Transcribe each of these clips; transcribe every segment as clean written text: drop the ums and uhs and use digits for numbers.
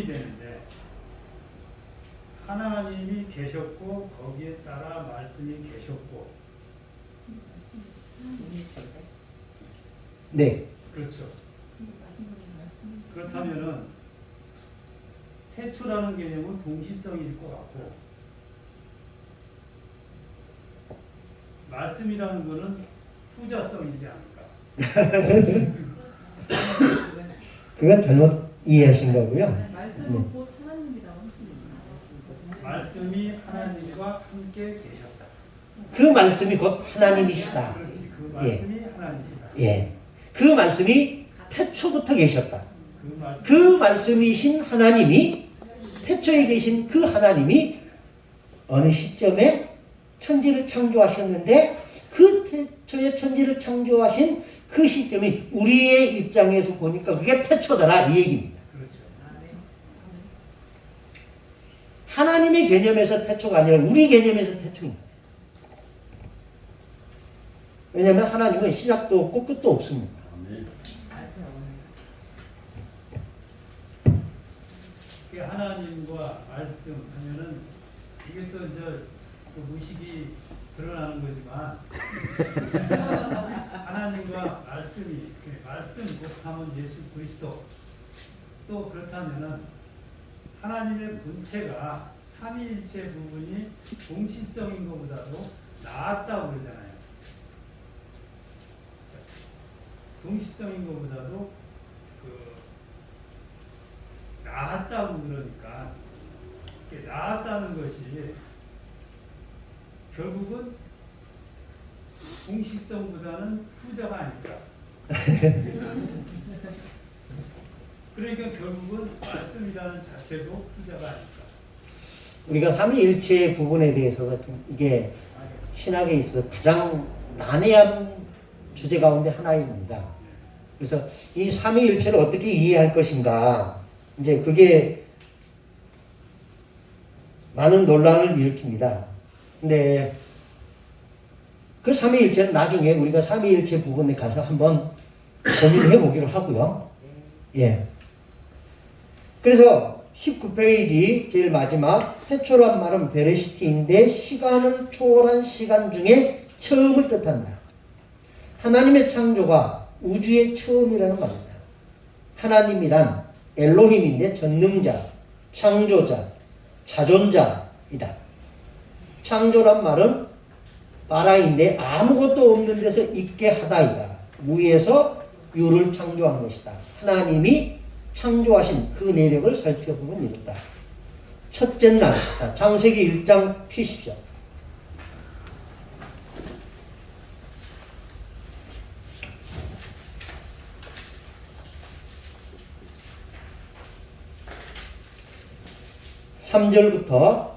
질문이 되는데 하나님이 계셨고 거기에 따라 말씀이 계셨고 네. 그렇죠. 그렇다면은 태초라는 개념은 동시성일 것 같고 말씀이라는 것은 후자성이지 않을까. 그건 잘못 이해하신 거고요. 말씀은 곧 하나님이라고 했습니다. 말씀이 하나님과 함께 계셨다. 그 말씀이 곧 하나님이시다. 그렇지. 그 말씀이 하나님이다. 예. 그 말씀이 태초부터 계셨다. 말씀. 그 말씀이신 하나님이 태초에 계신 그 하나님이 어느 시점에 천지를 창조하셨는데 그 태초에 천지를 창조하신 그 시점이 우리의 입장에서 보니까 그게 태초더라 이 얘기입니다. 그렇죠. 하나님의 개념에서 태초가 아니라 우리 개념에서 태초입니다. 왜냐하면 하나님은 시작도 없고 끝도 없습니다. 하나님과 말씀하면은 이게 또 그 무식이 드러나는 거지만 하나님과 말씀이 말씀 곱하면 예수 그리스도 또 그렇다면은 하나님의 본체가 삼위일체 부분이 동시성인 것보다도 낫다고 그러잖아요. 동시성인 것보다도 나았다고 그러니까 나았다는 것이 결국은 동시성보다는 후자가 아닐까. 그러니까 결국은 말씀이라는 자체도 후자가 아닐까. 우리가 삼위일체 부분에 대해서 이게 신학에 있어서 가장 난해한 주제 가운데 하나입니다. 그래서 이 삼위일체를 어떻게 이해할 것인가 이제 그게 많은 논란을 일으킵니다. 근데 그 삼위일체는 나중에 우리가 삼위일체 부분에 가서 한번 고민해 보기로 하고요. 예. 그래서 19페이지 제일 마지막 태초란 말은 베레시티인데 시간을 초월한 시간 중에 처음을 뜻한다. 하나님의 창조가 우주의 처음이라는 말입니다. 하나님이란 엘로힘인데 전능자, 창조자, 자존자이다. 창조란 말은 바라인데 아무것도 없는 데서 있게 하다이다. 무에서 유를 창조한 것이다. 하나님이 창조하신 그 내력을 살펴보면 이렇다. 첫째 날, 자, 창세기 1장 피십시오. (3절부터)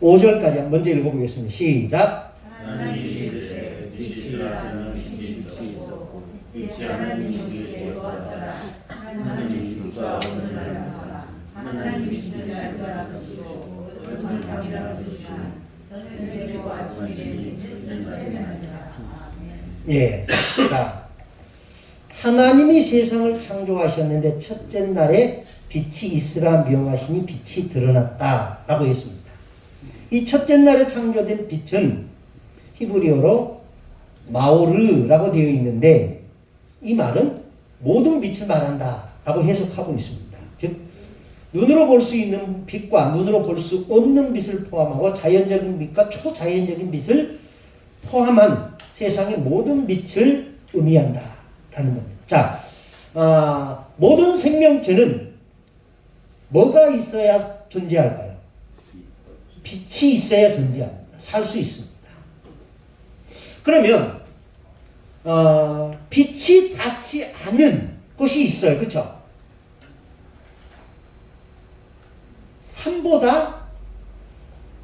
5절까지 먼저 읽어보겠습니다. 시작. 하나님이 이르시되 빛이라 하시는 빛이 있었고 빛이 하나님이 이르시되 거하더라. 하나님이 빛과 어둠을 나누사 하나님이 빛을 알수라 빛이고 어둠을 밤이라 빛이나 저녁이 되고 아침이 되니 첫째날이라. 예. 자, 하나님이 세상을 창조하셨는데 첫째 날에 빛이 있으라 명하시니 빛이 드러났다라고 했습니다. 이 첫째 날에 창조된 빛은 히브리어로 마오르라고 되어 있는데 이 말은 모든 빛을 말한다라고 해석하고 있습니다. 즉 눈으로 볼 수 있는 빛과 눈으로 볼 수 없는 빛을 포함하고 자연적인 빛과 초자연적인 빛을 포함한 세상의 모든 빛을 의미한다라는 겁니다. 자, 모든 생명체는 뭐가 있어야 존재할까요? 빛이 있어야 존재합니다. 살 수 있습니다. 그러면 빛이 닿지 않은 곳이 있어요. 그렇죠? 산보다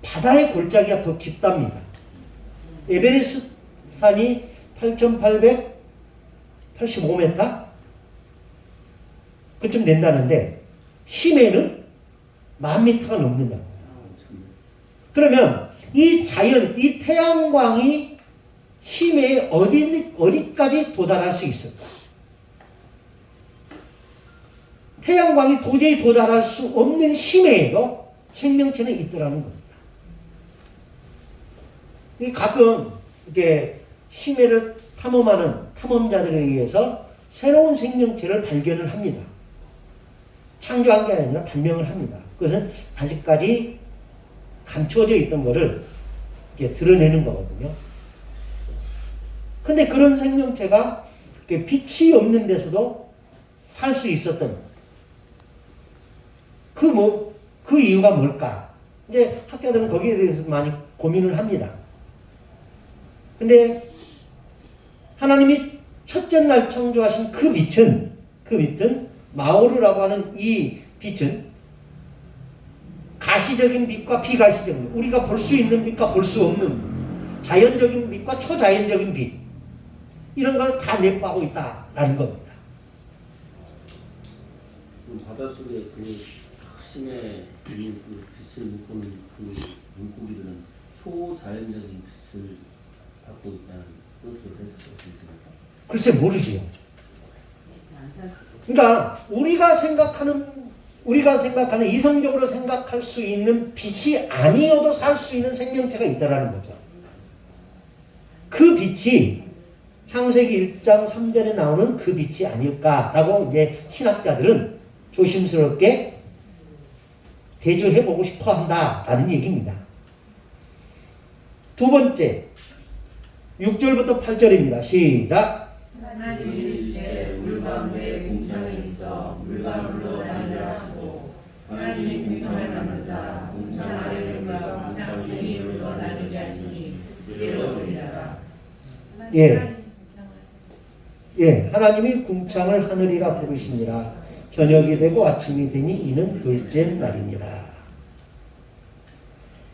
바다의 골짜기가 더 깊답니다. 에베레스트 산이 8,885m? 그쯤 된다는데 심해는 10,000m가 넘는다. 그러면 이 자연, 이 태양광이 심해에 어디까지 도달할 수 있을까? 태양광이 도저히 도달할 수 없는 심해에도 생명체는 있더라는 겁니다. 가끔 이렇게 심해를 탐험하는 탐험자들에 의해서 새로운 생명체를 발견을 합니다. 창조한 게 아니라 발명을 합니다. 그것은 아직까지 감추어져 있던 것을 이렇게 드러내는 거거든요. 근데 그런 생명체가 빛이 없는 데서도 살 수 있었던 그 이유가 뭘까? 이제 학자들은 거기에 대해서 많이 고민을 합니다. 근데 하나님이 첫째 날 창조하신 그 빛은 마오르라고 하는 이 빛은 가시적인 빛과 비가시적인 빛, 우리가 볼 수 있는 빛과 볼 수 없는 자연적인 빛과 초자연적인 빛, 이런 걸 다 내포하고 있다라는 겁니다. 바닷속에 그 핵심의 그 빛을 묶는 그 물고기들은 초자연적인 빛을 갖고 있다는 것을 해석할 수 있습니까? 글쎄 모르지요. 그러니까 우리가 생각하는 이성적으로 생각할 수 있는 빛이 아니어도 살 수 있는 생명체가 있다라는 거죠. 그 빛이 창세기 1장 3절에 나오는 그 빛이 아닐까라고 이제 신학자들은 조심스럽게 대조해보고 싶어 한다라는 얘기입니다. 두 번째, 6절부터 8절입니다. 시작. 하나님이 이르시되 물 가운데 궁창이 있어 물과 물로 나뉘라 하시고 하나님이 궁창을 만드사 궁창 아래 물과 궁창 중에 물로 나누게 하시니 이대로 되리라. 하나님이 궁창을 하늘이라 부르시니라. 저녁이 되고 아침이 되니 이는 둘째 날이니라.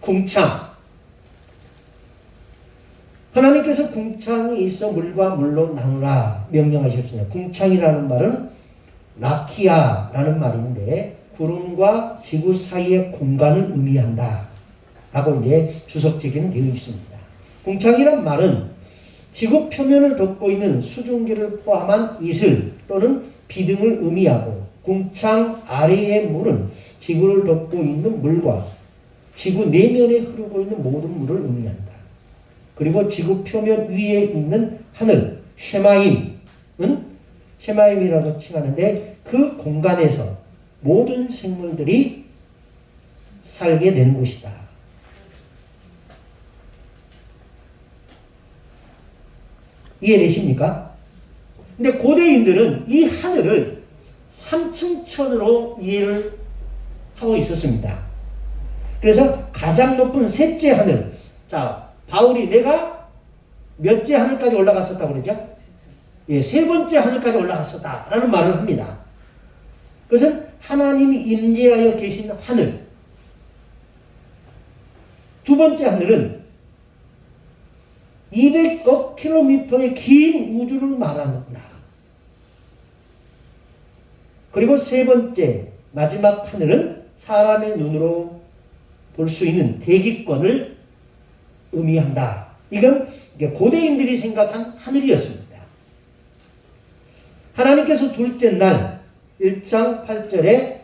궁창. 하나님께서 궁창이 있어 물과 물로 나누라 명령하셨습니다. 궁창이라는 말은 라키아라는 말인데 구름과 지구 사이의 공간을 의미한다 라고 이제 주석적인 되어 있습니다. 궁창이란 말은 지구 표면을 덮고 있는 수증기를 포함한 이슬 또는 비등을 의미하고, 궁창 아래의 물은 지구를 덮고 있는 물과 지구 내면에 흐르고 있는 모든 물을 의미한다. 그리고 지구 표면 위에 있는 하늘, 쉐마임이라고 칭하는데 그 공간에서 모든 생물들이 살게 되는 곳이다. 이해되십니까? 근데 고대인들은 이 하늘을 3층천으로 이해를 하고 있었습니다. 그래서 가장 높은 셋째 하늘, 자, 바울이 내가 몇째 하늘까지 올라갔었다고 그러죠? 세 번째 하늘까지 올라갔었다라는 말을 합니다. 그것은 하나님이 임재하여 계신 하늘. 두 번째 하늘은 200억 킬로미터의 긴 우주를 말합니다. 그리고 세 번째, 마지막 하늘은 사람의 눈으로 볼 수 있는 대기권을 의미한다. 이건 고대인들이 생각한 하늘이었습니다. 하나님께서 둘째 날 1장 8절에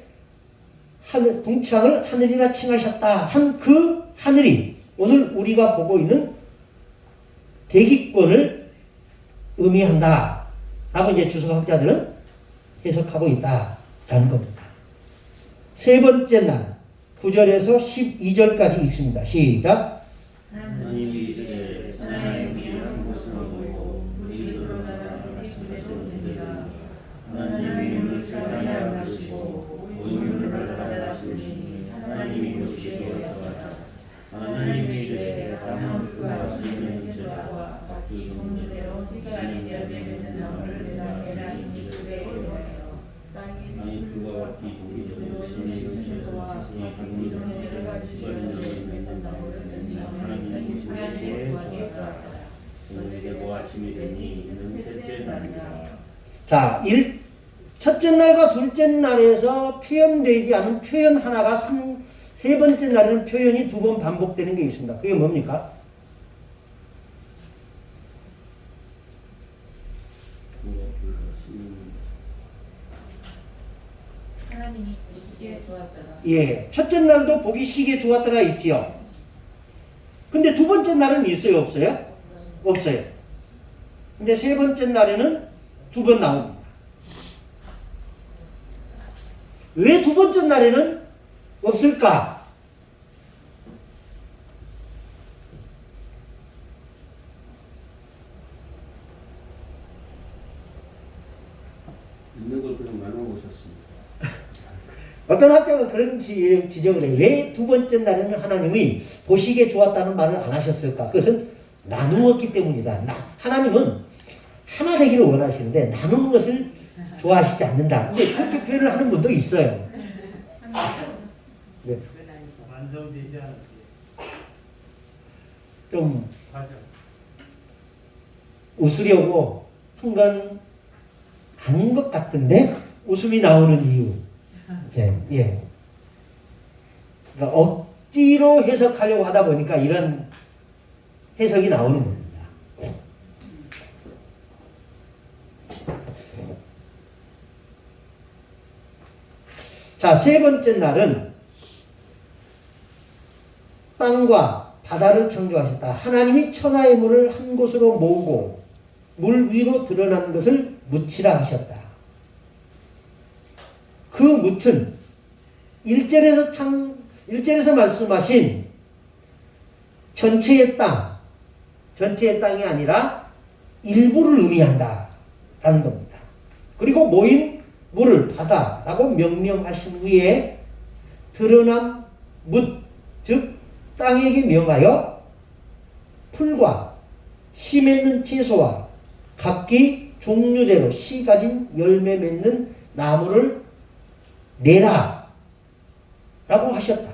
궁창을 하늘이라 칭하셨다 한 그 하늘이 오늘 우리가 보고 있는 대기권을 의미한다 라고 이제 주석학자들은 해석하고 있다라는 겁니다. 세 번째 날 9절에서 12절까지 읽습니다. 시작. 하나님이 이제 천하의 위한 곳을 보고 물이 들어가다 되리라. 하나님이 물을 시간에 부르시고 우유를 발라라 하시니 하나님이 이것이 되었더라. 하나님이 이제 땅은 그가 하시는 인자와 각기 동료대로 시간이 되어지는 나무를 내다 하시니 그대로예요. 땅이 그와 각기 동료대로 하시는 인자와 각기 동료대로 시간이 나무를 하나님이 보시기에 좋았다. 저녁에 뭐 아침이 되니 이는 셋째 날이라. 자, 첫째 날과 둘째 날에서 표현되지 않은 표현 하나가 세 번째 날에는 표현이 두 번 반복되는 게 있습니다. 그게 뭡니까? 하나님이 보시기에 좋았더라. 예, 첫째 날도 보기 시기에 좋았더라 있지요. 근데 두 번째 날은 있어요, 없어요? 없어요. 근데 세 번째 날에는 두 번 나옵니다. 왜 두 번째 날에는 없을까? 있는 걸 그냥 나눠 오셨습니다. 어떤 학자가 그런 지적을 해요. 왜 두 번째 날에는 하나님이 보시기에 좋았다는 말을 안 하셨을까? 그것은 나누었기 때문이다. 하나님은 하나 되기를 원하시는데 나누는 것을 좋아하시지 않는다. 이제 그렇게 표현을 하는 분도 있어요. 네. 완성되지 않았지. 좀 과정. 웃으려고 한 건 아닌 것 같은데 웃음이 나오는 이유. 예. 그러니까 억지로 해석하려고 하다 보니까 이런 해석이 나오는 겁니다. 자, 세 번째 날은 땅과 바다를 창조하셨다. 하나님이 천하의 물을 한 곳으로 모으고 물 위로 드러나는 것을 묻히라 하셨다. 그 묻은 1절에서 말씀하신 전체의 땅이 아니라 일부를 의미한다 라는 겁니다. 그리고 모인 물을 바다라고 명명하신 후에 드러난 묻, 즉 땅에게 명하여 풀과 씨 맺는 채소와 각기 종류대로 씨 가진 열매 맺는 나무를 내라 라고 하셨다.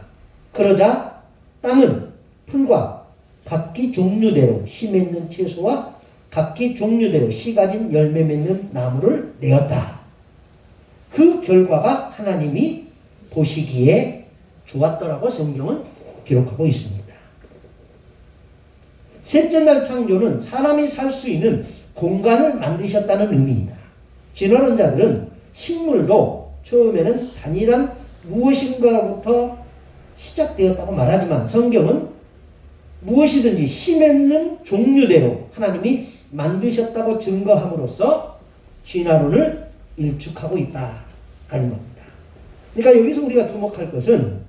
그러자 땅은 풀과 각기 종류대로 씨 맺는 채소와 각기 종류대로 씨 가진 열매 맺는 나무를 내었다. 그 결과가 하나님이 보시기에 좋았더라고 성경은 기록하고 있습니다. 셋째 날 창조는 사람이 살 수 있는 공간을 만드셨다는 의미이다. 진화론자들은 식물도 처음에는 단일한 무엇인가로부터 시작되었다고 말하지만 성경은 무엇이든지 씨 맺는 종류대로 하나님이 만드셨다고 증거함으로써 진화론을 일축하고 있다라는 겁니다. 그러니까 여기서 우리가 주목할 것은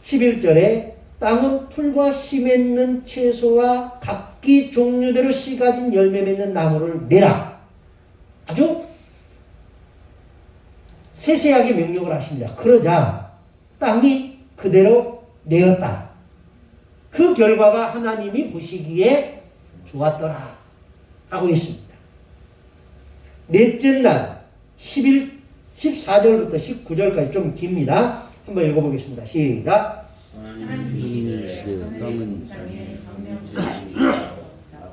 11절에 땅은 풀과 씨 맺는 채소와 각기 종류대로 씨 가진 열매 맺는 나무를 내라. 아주 세세하게 명령을 하십니다. 그러자 땅이 그대로 내었다. 그 결과가 하나님이 보시기에 좋았더라 라고 했습니다. 넷째 날 14절부터 19절까지 좀 깁니다. 한번 읽어보겠습니다. 시작. 하나님이 땅은 땅에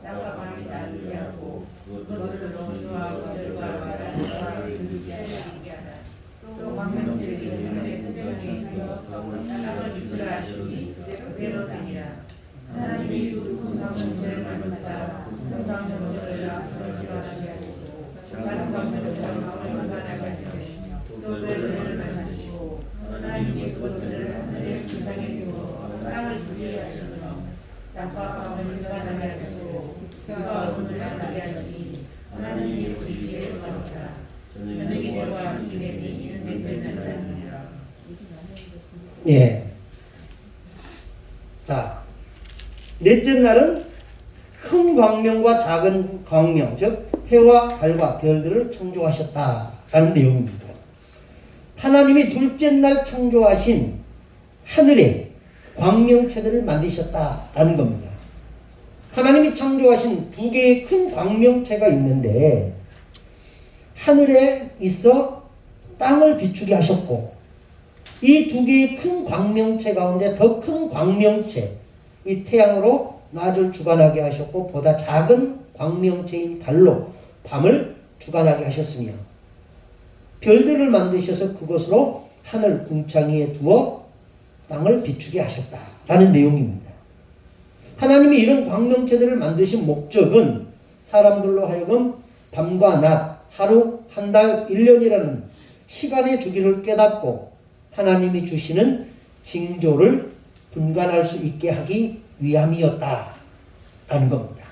땅과 밤이 나누게 하고 그것을 농수와 거들과 바다를 이루게 하라. 또 광명들이 그들의 표정에 있어 땅을 주시라 하시니 그대로되니라. 하나님이 큰 광명들을 만드사 큰 광명들을 설치하시게 하시고 작은 광명들을 만나게 하시며 또 별들을 만드시고 하나님이 그것들을 하늘의 기상에 두고 땅을 주시게 하시며 땅과 바다를 나게 하시고 그가 얼음을 나게 하시니 하나님이 보시기에 좋았다. 저녁이 되고 아침이 되니 이는 넷째 날이니라. 예. 자, 넷째 날은 큰 광명과 작은 광명, 즉 해와 달과 별들을 창조하셨다라는 내용입니다. 하나님이 둘째 날 창조하신 하늘의 광명체들을 만드셨다라는 겁니다. 하나님이 창조하신 두 개의 큰 광명체가 있는데 하늘에 있어 땅을 비추게 하셨고 이 두 개의 큰 광명체 가운데 더 큰 광명체, 이 태양으로 낮을 주관하게 하셨고 보다 작은 광명체인 달로 밤을 주관하게 하셨으며 별들을 만드셔서 그것으로 하늘 궁창 위에 두어 땅을 비추게 하셨다라는 내용입니다. 하나님이 이런 광명체들을 만드신 목적은 사람들로 하여금 밤과 낮, 하루, 한 달, 1년이라는 시간의 주기를 깨닫고 하나님이 주시는 징조를 분간할 수 있게 하기 위함이었다라는 겁니다.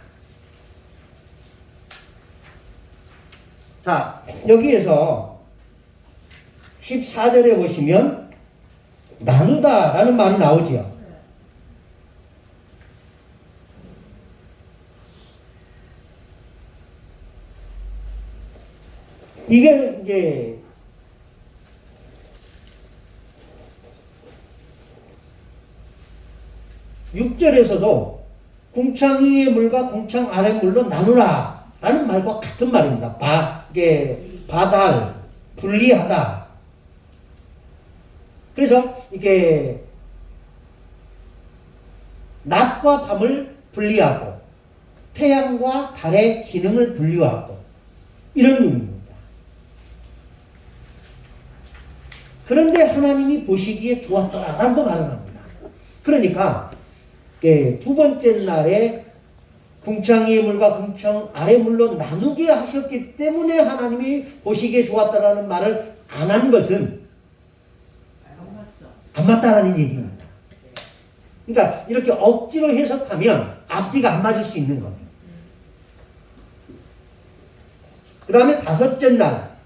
자, 여기에서 14절에 보시면 나누다라는 말이 나오지요. 이게 이제 (6절에서도) 궁창 위의 물과 궁창 아래 물로 나누라 라는 말과 같은 말입니다. 이게 바달, 분리하다. 그래서 이게 낮과 밤을 분리하고 태양과 달의 기능을 분류하고 이런 의미입니다. 그런데 하나님이 보시기에 좋았더라라고 말을 합니다. 그러니까 두 번째 날에 궁창 위의 물과 궁창 아래 물로 나누게 하셨기 때문에 하나님이 보시기에 좋았다라는 말을 안 한 것은 안 맞다라는 얘기입니다. 그러니까 이렇게 억지로 해석하면 앞뒤가 안 맞을 수 있는 겁니다. 그 다음에 다섯째 날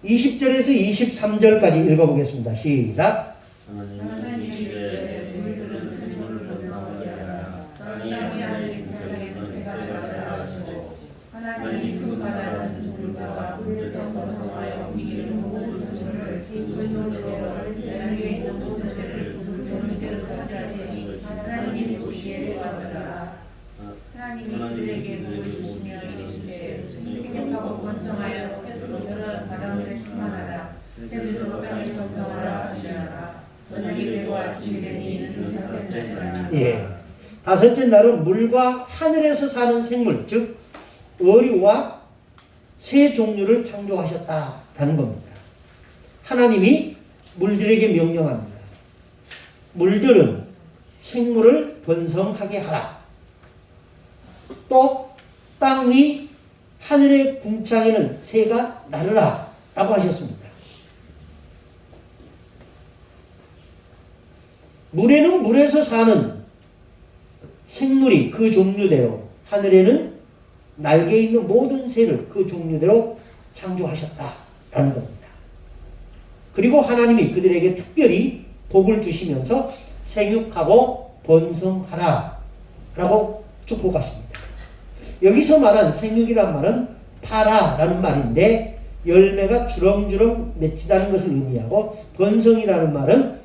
20절에서 23절까지 읽어보겠습니다. 시작. 하나님 이르시되 너희들은 생물을 번성하게 하라. 땅이 하나님의 궁창에 있는 새가 되라 하시고 하나님 그 바다 진술과 물에서 번성하여 움직이는 모든 생물을 그 존재로 내 위에 있는 모든 새를 그 존재로 차지하시니 하나님이 보시기에 좋았더라. 하나님이 그들에게 물을 주시며 이르시되 생육하고 번성하여 새들은 바닷물에 충만하라. 새들도 땅에 번성하라 하시니라. 저녁이 되고 아침이 되니 이는 다섯째 날이라. 예. 다섯째 날은 물과 하늘에서 사는 생물, 즉 어류와 새 종류를 창조하셨다라는 겁니다. 하나님이 물들에게 명령합니다. 물들은 생물을 번성하게 하라. 또 땅 위 하늘의 궁창에는 새가 나르라 라고 하셨습니다. 물에는 물에서 사는 생물이 그 종류대로, 하늘에는 날개 있는 모든 새를 그 종류대로 창조하셨다라는 겁니다. 그리고 하나님이 그들에게 특별히 복을 주시면서 생육하고 번성하라 라고 축복하십니다. 여기서 말한 생육이란 말은 파라라는 말인데 열매가 주렁주렁 맺히다는 것을 의미하고, 번성이라는 말은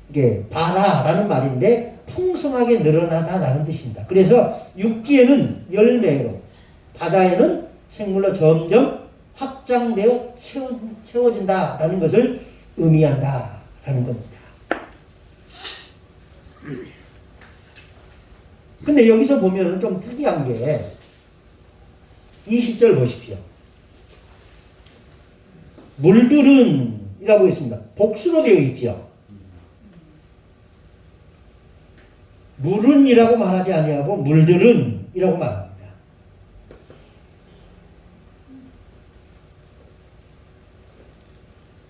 이게 바라라는 말인데 풍성하게 늘어나다라는 뜻입니다. 그래서 육지에는 열매로, 바다에는 생물로 점점 확장되어 채워진다라는 것을 의미한다라는 겁니다. 근데 여기서 보면 좀 특이한 게 20절 보십시오. 물들은 이라고 있습니다. 복수로 되어 있죠. 물은 이라고 말하지 아니하고 물들은 이라고 말합니다.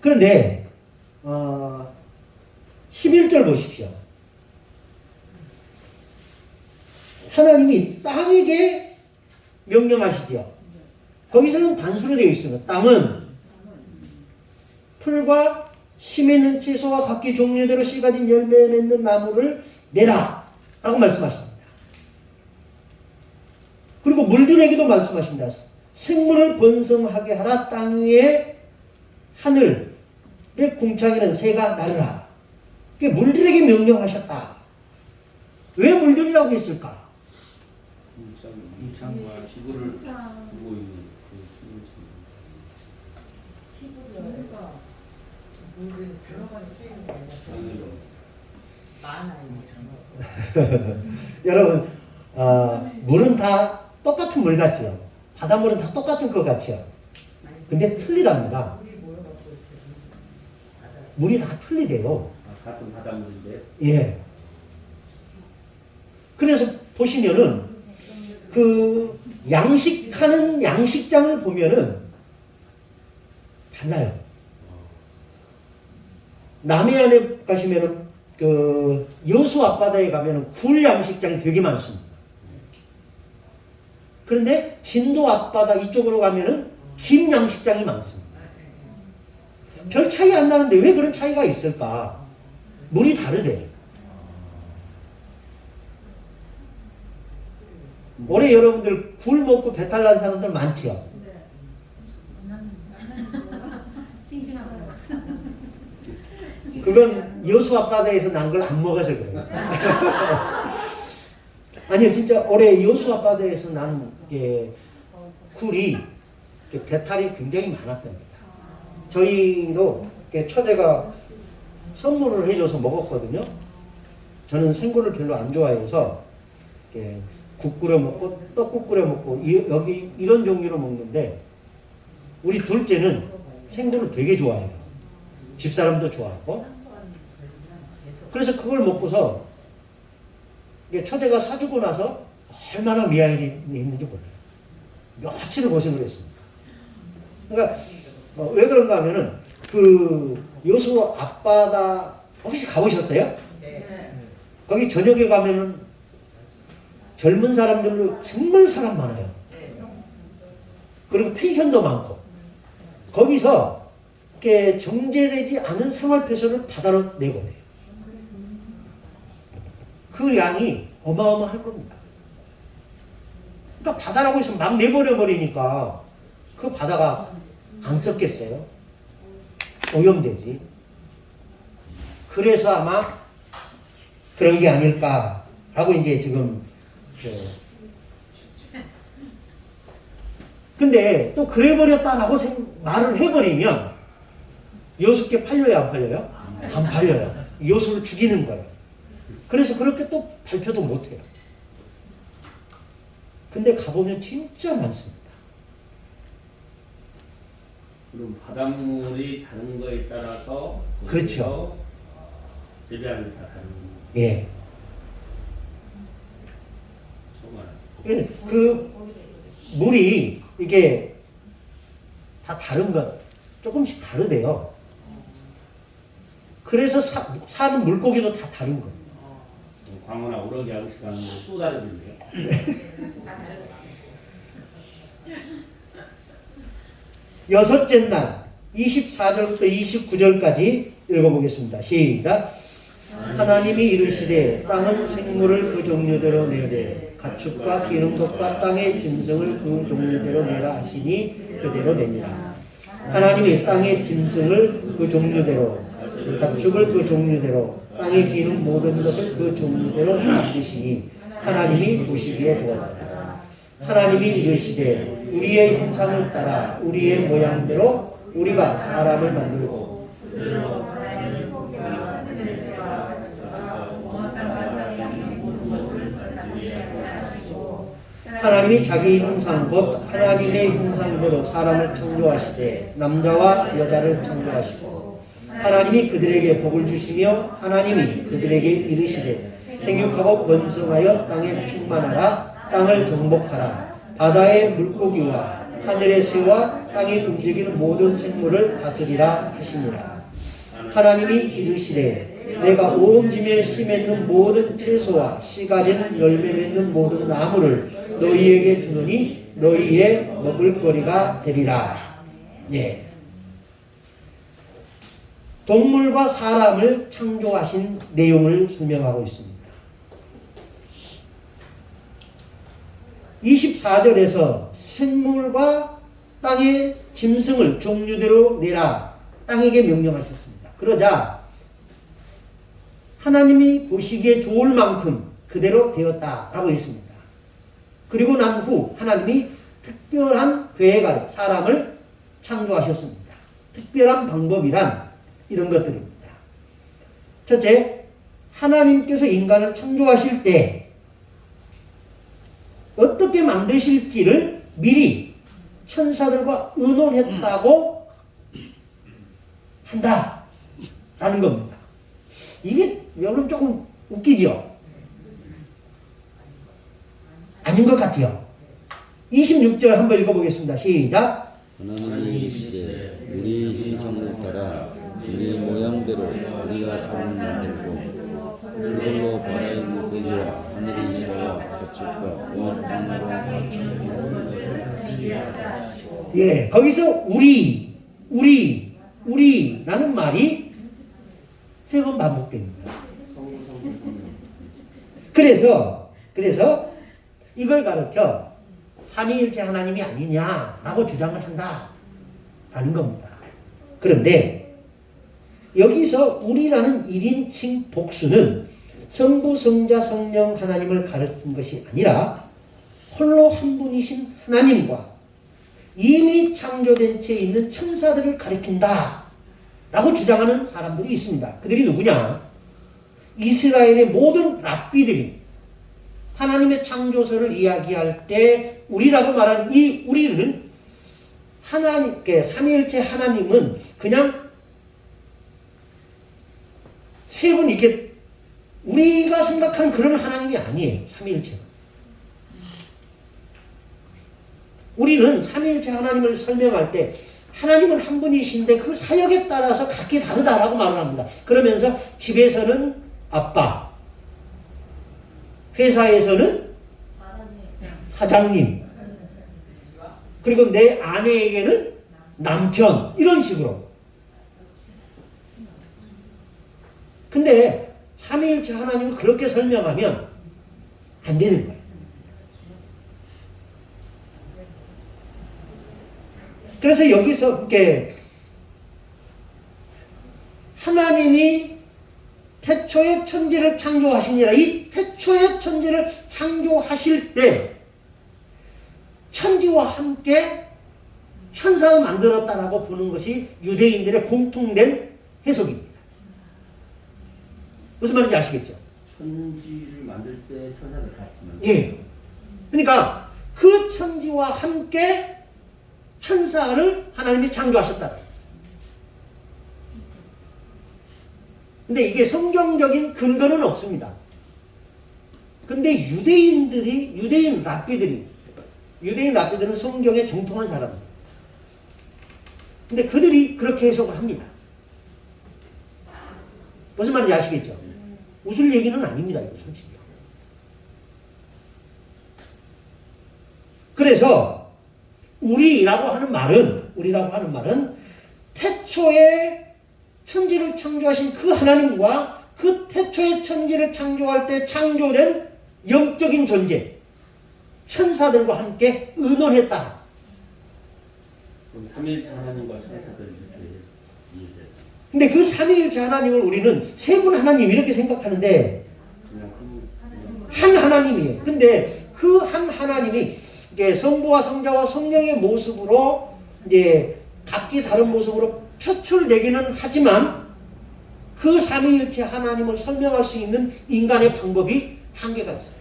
그런데 11절 보십시오. 하나님이 땅에게 명령하시죠. 거기서는 단수로 되어 있습니다. 땅은 풀과 심에 있는 채소와 각기 종류대로 씨 가진 열매 맺는 나무를 내라 라고 말씀하십니다. 그리고 물들에게도 말씀하십니다. 생물을 번성하게 하라. 땅 위에 하늘의 궁창에는 새가 나르라. 그게 물들에게 명령하셨다. 왜 물들이라고 했을까? 궁창과 지구를 두고 있는 그 여러분, 물은 다 똑같은 물 같죠? 바닷물은 다 똑같은 것 같죠? 근데 틀리답니다. 물이 다 틀리대요. 같은 바닷물인데. 예. 그래서 보시면은 그 양식하는 양식장을 보면은 달라요. 남해안에 가시면은 그 여수 앞바다에 가면은 굴 양식장이 되게 많습니다. 그런데 진도 앞바다 이쪽으로 가면은 김 양식장이 많습니다. 별 차이 안 나는데 왜 그런 차이가 있을까? 물이 다르대. 올해 여러분들 굴 먹고 배탈 난 사람들 많지요? 그건 여수 앞바다에서 난 걸 안 먹어서 그래요. 아니요, 진짜 올해 여수 앞바다에서 난 게 굴이 배탈이 굉장히 많았답니다. 저희도 처제가 선물을 해줘서 먹었거든요. 저는 생굴을 별로 안 좋아해서 국 끓여 먹고 떡국 끓여 먹고 여기 이런 종류로 먹는데 우리 둘째는 생굴을 되게 좋아해요. 집사람도 좋아하고. 그래서 그걸 먹고서 처제가 사주고 나서 얼마나 미안이 있는지 몰라요. 며칠을 고생을 했습니다. 그러니까 왜 그런가 하면은 그 여수 앞바다 혹시 가보셨어요? 네. 거기 저녁에 가면은 젊은 사람들로 정말 사람 많아요. 그리고 펜션도 많고 거기서 이렇게 정제되지 않은 생활폐소를 바다로 내보내요. 그 양이 어마어마할 겁니다. 그러니까 바다라고 해서 막 내버려 버리니까 그 바다가 안 썩겠어요? 오염되지. 그래서 아마 그런 게 아닐까라고 이제 지금 근데 또 그래 버렸다라고 말을 해버리면 여수께 팔려요, 안 팔려요? 안 팔려요. 여수를 죽이는 거예요. 그래서 그렇게 또 발표도 못해요. 근데 가보면 진짜 많습니다. 그럼 바닷물이 다른 거에 따라서 그렇죠. 재배하는 게 다 다른 거예요. 예. 정말. 그 물이 이게 다 다른 것 조금씩 다르대요. 그래서 사는 물고기도 다 다른 거예요. 광어나 우럭이 양식하는 거 또 다르던데요. 여섯째 날 24절부터 29절까지 읽어보겠습니다. 시작. 하나님이 이르시되 땅은 생물을 그 종류대로 내되 가축과 기는 것과 땅의 짐승을 그 종류대로 내라 하시니 그대로 내니라. 하나님이 땅의 짐승을 그 종류대로 가축을 그 종류대로 땅에 기는 모든 것을 그 종류대로 만드시니 하나님이 보시기에 좋았더라. 하나님이 이르시되 우리의 형상을 따라 우리의 모양대로 우리가 사람을 만들고 하나님이 자기 형상 곧 하나님의 형상대로 사람을 창조하시되 남자와 여자를 창조하시고 하나님이 그들에게 복을 주시며 하나님이 그들에게 이르시되 생육하고 번성하여 땅에 충만하라. 땅을 정복하라. 바다의 물고기와 하늘의 새와 땅에 움직이는 모든 생물을 다스리라 하시니라. 하나님이 이르시되 내가 온 지면에 씨 맺는 모든 채소와 씨 가진 열매 맺는 모든 나무를 너희에게 주노니 너희의 먹을거리가 되리라. 예. 동물과 사람을 창조하신 내용을 설명하고 있습니다. 24절에서 생물과 땅의 짐승을 종류대로 내라 땅에게 명령하셨습니다. 그러자 하나님이 보시기에 좋을 만큼 그대로 되었다라고 했습니다. 그리고 난 후 하나님이 특별한 계획 아래 사람을 창조하셨습니다. 특별한 방법이란 이런 것들입니다. 첫째, 하나님께서 인간을 창조하실 때 어떻게 만드실지를 미리 천사들과 의논했다고 한다. 라는 겁니다. 이게 여러분 조금 웃기죠? 아닌 것 같아요. 26절 한번 읽어보겠습니다. 시작. 하나님이 이르시되 우리 이성을 따라 우리 모양대로 우리가 사람을 만들고 그걸로 바다에 있는 고기와 하늘에 있는 가축과 온 땅으로 예, 거기서 우리라는 말이 3번 반복됩니다. 그래서 이걸 가르쳐 삼위일체 하나님이 아니냐라고 주장을 한다라는 겁니다. 그런데 여기서 우리라는 1인칭 복수는 성부, 성자, 성령 하나님을 가르친 것이 아니라 홀로 한 분이신 하나님과 이미 창조된 채 있는 천사들을 가리킨다 라고 주장하는 사람들이 있습니다. 그들이 누구냐? 이스라엘의 모든 랍비들이 하나님의 창조설을 이야기할 때 우리라고 말하는 이 우리는 하나님께 삼위일체 하나님은 그냥 세 분 이렇게 우리가 생각하는 그런 하나님이 아니에요. 삼위일체가. 우리는 삼위일체 하나님을 설명할 때 하나님은 한 분이신데 그 사역에 따라서 각기 다르다라고 말을 합니다. 그러면서 집에서는 아빠, 회사에서는 사장님, 그리고 내 아내에게는 남편, 이런 식으로. 근데 삼위일체 하나님을 그렇게 설명하면 안 되는 거예요. 그래서 여기서 이렇게 하나님이 태초에 천지를 창조하시니라, 이 태초에 천지를 창조하실 때 천지와 함께 천사를 만들었다라고 보는 것이 유대인들의 공통된 해석입니다. 무슨 말인지 아시겠죠? 천지를 만들 때 천사들 같이 만들. 예. 그러니까 그 천지와 함께 천사를 하나님이 창조하셨다. 근데 이게 성경적인 근거는 없습니다. 근데 유대인 랍비들은 성경에 정통한 사람들. 근데 그들이 그렇게 해석을 합니다. 무슨 말인지 아시겠죠? 웃을 얘기는 아닙니다, 이거 솔직히. 그래서 우리라고 하는 말은 태초에 천지를 창조하신 그 하나님과 그 태초에 천지를 창조할 때 창조된 영적인 존재, 천사들과 함께 의논했다. 그럼 삼위일체 하나님과 천사들 이렇게 이해돼요. 근데 그 삼위일체 하나님을 우리는 세 분 하나님 이렇게 생각하는데 그냥 한 하나님이에요. 근데 그 한 하나님이 이게 성부와 성자와 성령의 모습으로 이제 각기 다른 모습으로 표출되기는 하지만 그 삼위일체 하나님을 설명할 수 있는 인간의 방법이 한계가 있어요.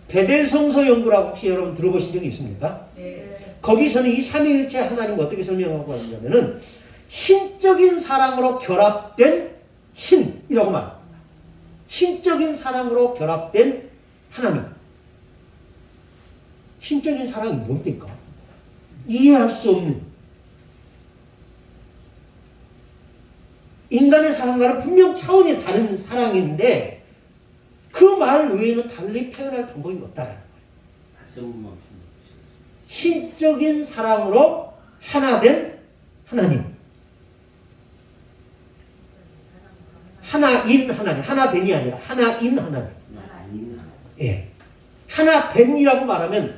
베델 성서 연구라고 혹시 여러분 들어보신 적이 있습니까? 네. 거기서는 이 삼위일체 하나님을 어떻게 설명하고 하냐면은 신적인 사랑으로 결합된 신이라고 말합니다. 신적인 사랑으로 결합된 하나님. 신적인 사랑이 뭡니까? 이해할 수 없는 인간의 사랑과는 분명 차원이 다른 사랑인데 그 말 외에는 달리 표현할 방법이 없다라는 거예요. 말씀만 신적인 사랑으로 하나 된 하나님. 하나인 하나님. 하나 된이 아니라 하나인 하나님. 아닌 예. 하나 된이라고 말하면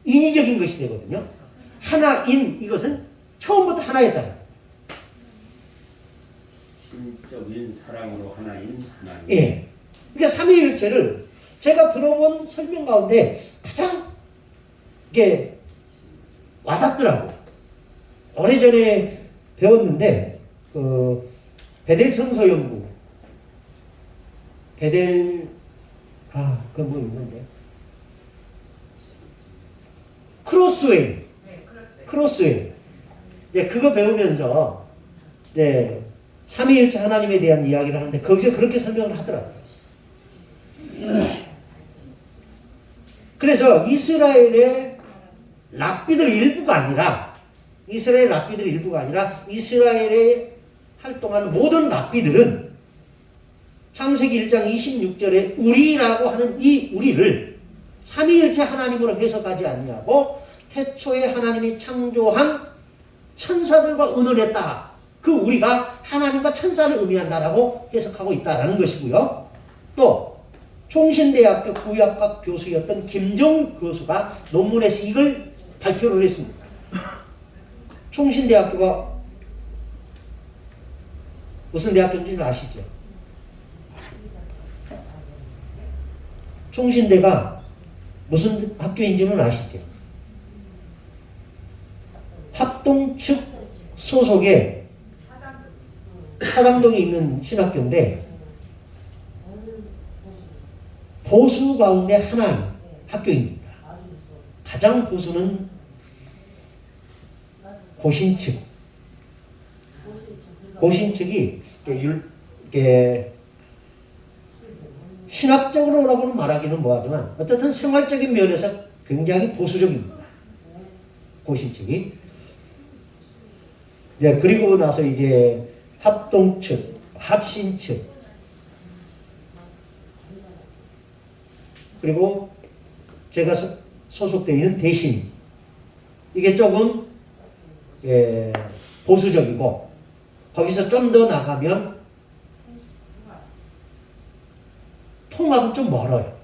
인위적인 것이 되거든요. 하나인 이것은 처음부터 하나였다. 신적인 사랑으로 하나인 하나님. 예. 그러니까 삼위일체를 제가 들어본 설명 가운데 가장 이게 와닿더라고요. 오래전에 배웠는데 그 베델 성서 연구 그거 뭐 있는데 크로스웨이. 네, 그렇어요. 크로스웨이. 네, 그거 배우면서 네, 삼위일체 하나님에 대한 이야기를 하는데 거기서 그렇게 설명을 하더라고요. 그래서 이스라엘의 랍비들 일부가 아니라 이스라엘에 활동하는 모든 랍비들은 창세기 1장 26절에 우리라고 하는 이 우리를 삼위일체 하나님으로 해석하지 아니하고 태초에 하나님이 창조한 천사들과 의논했다. 그 우리가 하나님과 천사를 의미한다라고 해석하고 있다라는 것이고요. 또 총신대학교 구약학 교수였던 김정욱 교수가 논문에서 이걸 발표를 했습니다. 총신대학교가 무슨 대학교인지는 아시죠? 총신대가 무슨 학교인지는 아시죠? 합동 측 소속의 사당동에 있는 신학교인데 보수 가운데 하나인 학교입니다. 가장 보수는 고신측. 고신측이 신학적으로라고는 말하기는 뭐하지만 어쨌든 생활적인 면에서 굉장히 보수적입니다. 고신측이. 네, 그리고 나서 이제 합동측, 합신측, 그리고 제가 소속되어 있는 대신, 이게 조금 보수적이고 거기서 좀 더 나가면 통합은 좀 멀어요.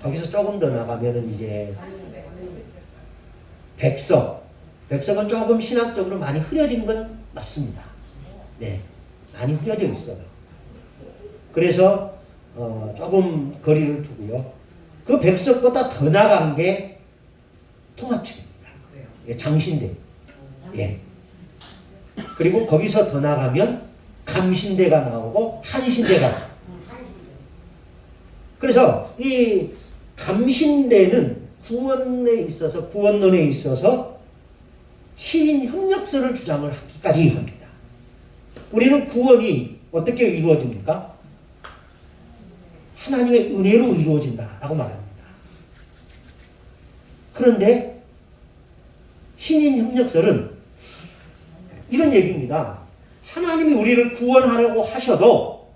거기서 조금 더 나가면은 이제 백석은 조금 신학적으로 많이 흐려진 건 맞습니다. 네, 많이 흐려져 있어요. 그래서 조금 거리를 두고요. 그 백석보다 더 나간 게 통합측입니다. 예, 장신대. 예. 그리고 거기서 더 나가면 감신대가 나오고 한신대가 나와요. 그래서 이 감신대는 구원론에 있어서 신인 협력설을 주장을 하기까지 합니다. 우리는 구원이 어떻게 이루어집니까? 하나님의 은혜로 이루어진다라고 말합니다. 그런데 신인 협력설은 이런 얘기입니다. 하나님이 우리를 구원하려고 하셔도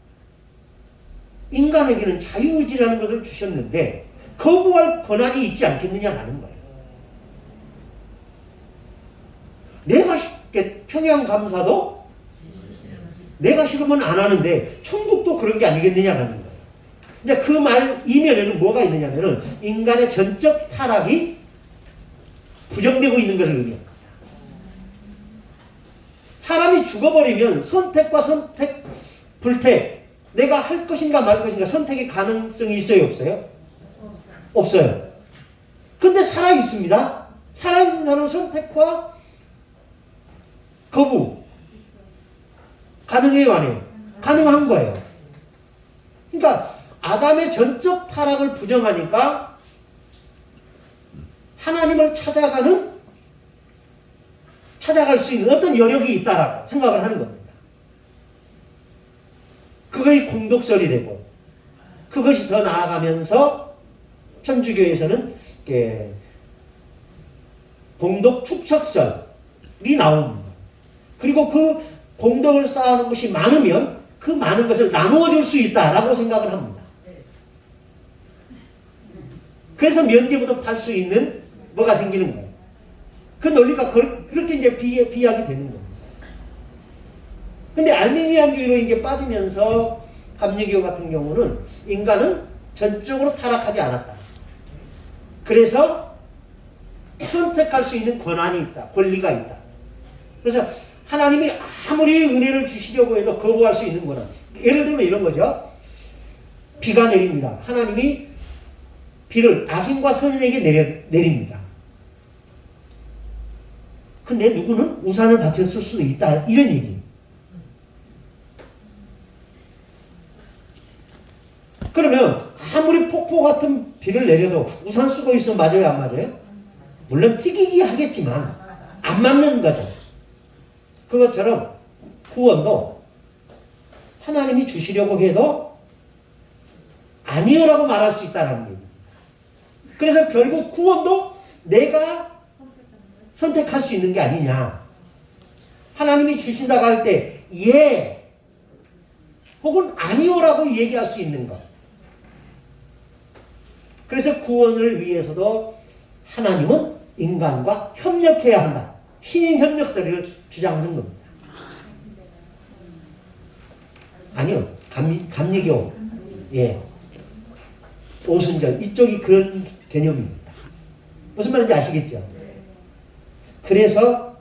인간에게는 자유의지라는 것을 주셨는데 거부할 권한이 있지 않겠느냐라는 거예요. 내가 평양감사도 내가 싫으면 안 하는데 천국도 그런 게 아니겠느냐라는 거예요. 이제 그 말 이면에는 뭐가 있느냐면은 인간의 전적 타락이 부정되고 있는 것을 의미합니다. 사람이 죽어버리면 선택과 선택, 불택, 내가 할 것인가 말 것인가 선택의 가능성이 있어요, 없어요? 없어요. 근데 살아 있습니다. 살아있는 사람은 선택과 거부 가능해요, 안 해요? 가능한 거예요. 그러니까 아담의 전적 타락을 부정하니까 하나님을 찾아갈 수 있는 어떤 여력이 있다라고 생각을 하는 겁니다. 그것이 공덕설이 되고 그것이 더 나아가면서 천주교에서는 공덕 축척설이 나옵니다. 그리고 그 공덕을 쌓아놓은 것이 많으면 그 많은 것을 나누어 줄 수 있다라고 생각을 합니다. 그래서 면제부도 팔 수 있는 뭐가 생기는 거예요. 그 논리가 그렇게 이제 비약이 되는 겁니다. 근데 알미니안주의로 이게 빠지면서 감리교 같은 경우는 인간은 전적으로 타락하지 않았다. 그래서 선택할 수 있는 권한이 있다. 권리가 있다. 그래서 하나님이 아무리 은혜를 주시려고 해도 거부할 수 있는 권한. 예를 들면 이런 거죠. 비가 내립니다. 하나님이 비를 악인과 선인에게 내립니다. 근데 누구는 우산을 받쳤을 수도 있다. 이런 얘기. 그러면 아무리 폭포 같은 비를 내려도 우산 쓰고 있으면 맞아요, 안 맞아요? 물론 튀기기 하겠지만 안 맞는 거죠. 그것처럼 구원도 하나님이 주시려고 해도 아니요라고 말할 수 있다는 겁니다. 그래서 결국 구원도 내가 선택할 수 있는 게 아니냐. 하나님이 주신다고 할 때 예 혹은 아니요라고 얘기할 수 있는 것. 그래서 구원을 위해서도 하나님은 인간과 협력해야 한다. 신인 협력설을 주장하는 겁니다. 아니요. 감리교, 예, 오순절 이쪽이 그런 개념입니다. 무슨 말인지 아시겠죠? 그래서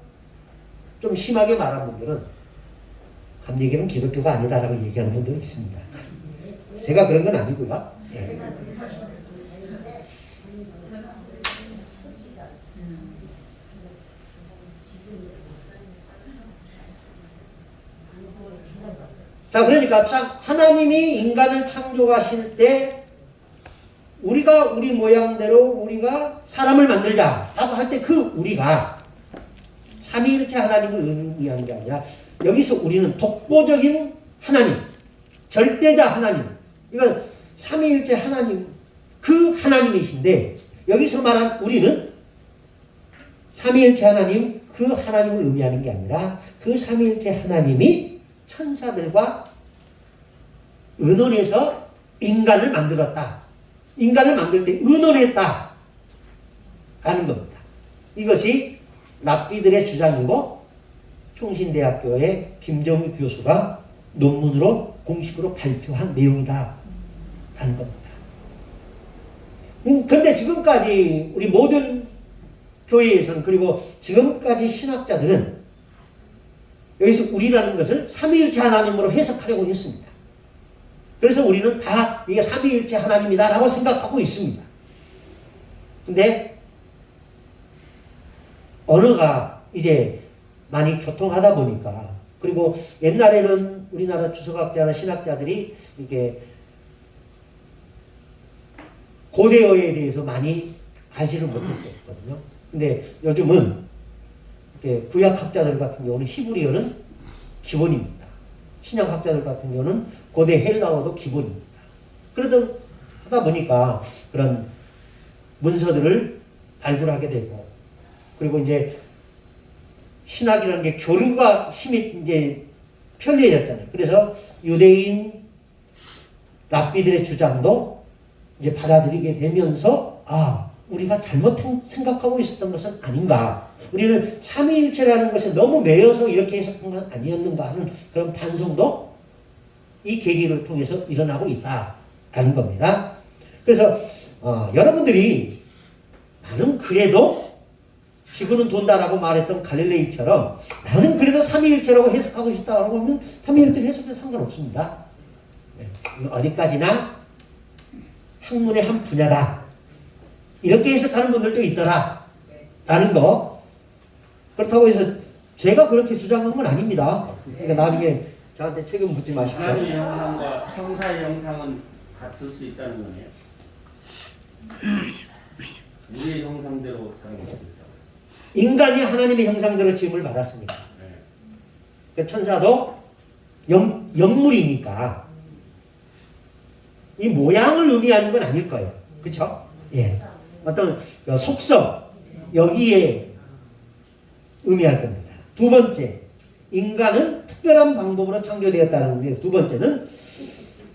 좀 심하게 말하는 분들은 감리교는 기독교가 아니다라고 얘기하는 분들이 있습니다. 제가 그런 건 아니고요. 예. 자, 그러니까 참 하나님이 인간을 창조하실 때 우리가 우리 모양대로 우리가 사람을 만들자라고 할 때 그 우리가 삼위일체 하나님을 의미하는 게 아니라 여기서 우리는 독보적인 하나님, 절대자 하나님, 이건 삼위일체 하나님, 그 하나님이신데 여기서 말한 우리는 삼위일체 하나님, 그 하나님을 의미하는 게 아니라 그 삼위일체 하나님이 천사들과 의논해서 인간을 만들었다. 인간을 만들 때 의논했다. 라는 겁니다. 이것이 랍비들의 주장이고 총신대학교의 김정희 교수가 논문으로 공식으로 발표한 내용이다. 라는 겁니다. 근데 지금까지 우리 모든 교회에서는 그리고 지금까지 신학자들은 여기서 우리라는 것을 삼위일체 하나님으로 해석하려고 했습니다. 그래서 우리는 다 이게 삼위일체 하나님이다라고 생각하고 있습니다. 근데 언어가 이제 많이 교통하다 보니까 그리고 옛날에는 우리나라 주석학자나 신학자들이 이게 고대어에 대해서 많이 알지를 못했었거든요. 근데 요즘은 구약학자들 같은 경우는 히브리어는 기본입니다. 신약학자들 같은 경우는 고대 헬라어도 기본입니다. 그러다 하다 보니까 그런 문서들을 발굴하게 되고 그리고 이제 신학이라는 게 교류가 힘이 이제 편리해졌잖아요. 그래서 유대인 랍비들의 주장도 이제 받아들이게 되면서 우리가 잘못 생각하고 있었던 것은 아닌가. 우리는 삼위일체라는 것에 너무 매여서 이렇게 해석한 건 아니었는가 하는 그런 반성도 이 계기를 통해서 일어나고 있다라는 겁니다. 그래서 여러분들이 나는 그래도 지구는 돈다라고 말했던 갈릴레이처럼 나는 그래도 삼위일체라고 해석하고 싶다라고 하면 삼위일체 해석해도 상관없습니다. 어디까지나 학문의 한 분야다. 이렇게 해석하는 분들도 있더라. 라는 거. 그렇다고 해서 제가 그렇게 주장한 건 아닙니다. 그러니까 나중에 저한테 책임 묻지 마십시오. 하나님의 형상과 형사의 형상은 같을 수 있다는 거네요. 우리의 형상대로 사는 것입니다. 인간이 하나님의 형상대로 지음을 받았습니다. 네. 그 천사도 영물이니까 이 모양을 의미하는 건 아닐 거예요. 그렇죠? 예. 어떤 속성 여기에 의미할 겁니다. 두 번째, 인간은 특별한 방법으로 창조되었다는 건데 두 번째는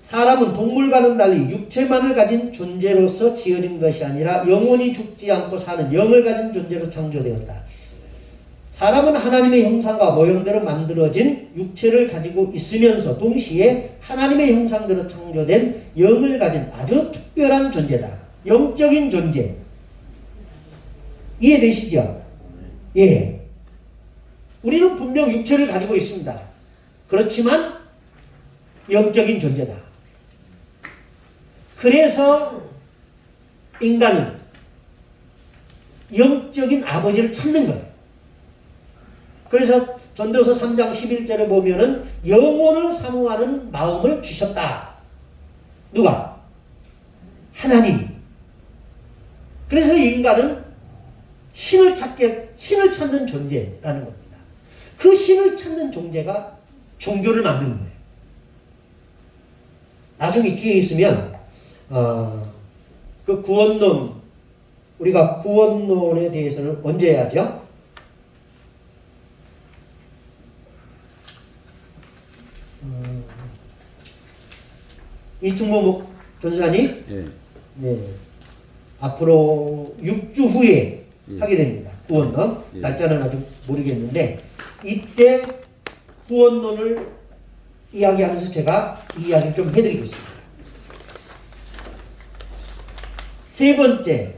사람은 동물과는 달리 육체만을 가진 존재로서 지어진 것이 아니라 영원히 죽지 않고 사는 영을 가진 존재로 창조되었다. 사람은 하나님의 형상과 모형대로 만들어진 육체를 가지고 있으면서 동시에 하나님의 형상대로 창조된 영을 가진 아주 특별한 존재다. 영적인 존재. 이해되시죠? 예. 우리는 분명 육체를 가지고 있습니다. 그렇지만 영적인 존재다. 그래서 인간은 영적인 아버지를 찾는 거예요. 그래서 전도서 3장 11절에 보면은 영혼을 사모하는 마음을 주셨다. 누가? 하나님. 그래서 인간은 신을 찾는 존재라는 겁니다. 그 신을 찾는 존재가 종교를 만드는 거예요. 나중에 기회 있으면 그 구원론, 우리가 구원론에 대해서는 언제 해야죠? 이충모 전사님, 예. 네, 앞으로 6주 후에 예. 하게 됩니다. 구원론. 예. 날짜는 아직 모르겠는데 이때 구원론을 이야기하면서 제가 이야기 좀 해드리겠습니다. 세 번째,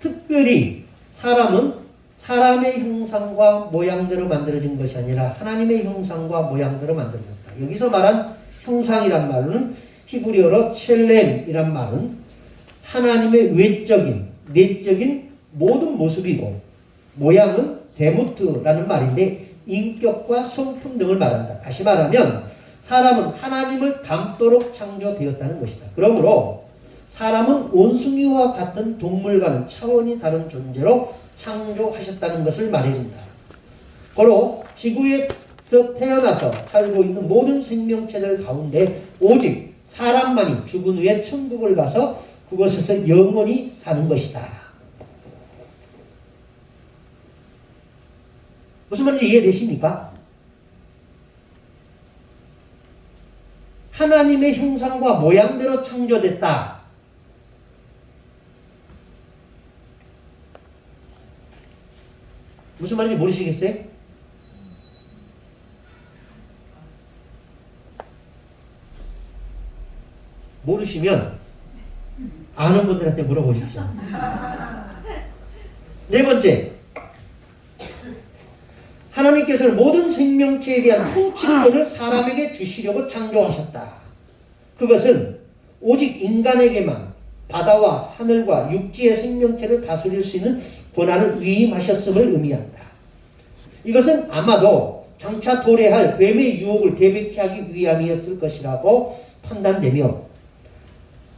특별히 사람은 사람의 형상과 모양대로 만들어진 것이 아니라 하나님의 형상과 모양대로 만들어졌다. 여기서 말한 형상이란 말은 히브리어로 첼렘이란 말은 하나님의 외적인, 내적인 모든 모습이고 모양은 데무트라는 말인데 인격과 성품 등을 말한다. 다시 말하면 사람은 하나님을 닮도록 창조되었다는 것이다. 그러므로 사람은 원숭이와 같은 동물과는 차원이 다른 존재로 창조하셨다는 것을 말해준다. 고로 지구에서 태어나서 살고 있는 모든 생명체들 가운데 오직 사람만이 죽은 후에 천국을 가서 그곳에서 영원히 사는 것이다. 무슨 말인지 이해되십니까? 하나님의 형상과 모양대로 창조됐다. 무슨 말인지 모르시겠어요? 모르시면 아는 분들한테 물어보십시오. 네 번째, 하나님께서는 모든 생명체에 대한 통치권을 사람에게 주시려고 창조하셨다. 그것은 오직 인간에게만 바다와 하늘과 육지의 생명체를 다스릴 수 있는 권한을 위임하셨음을 의미한다. 이것은 아마도 장차 도래할 뱀의 유혹을 대비케 하기 위함이었을 것이라고 판단되며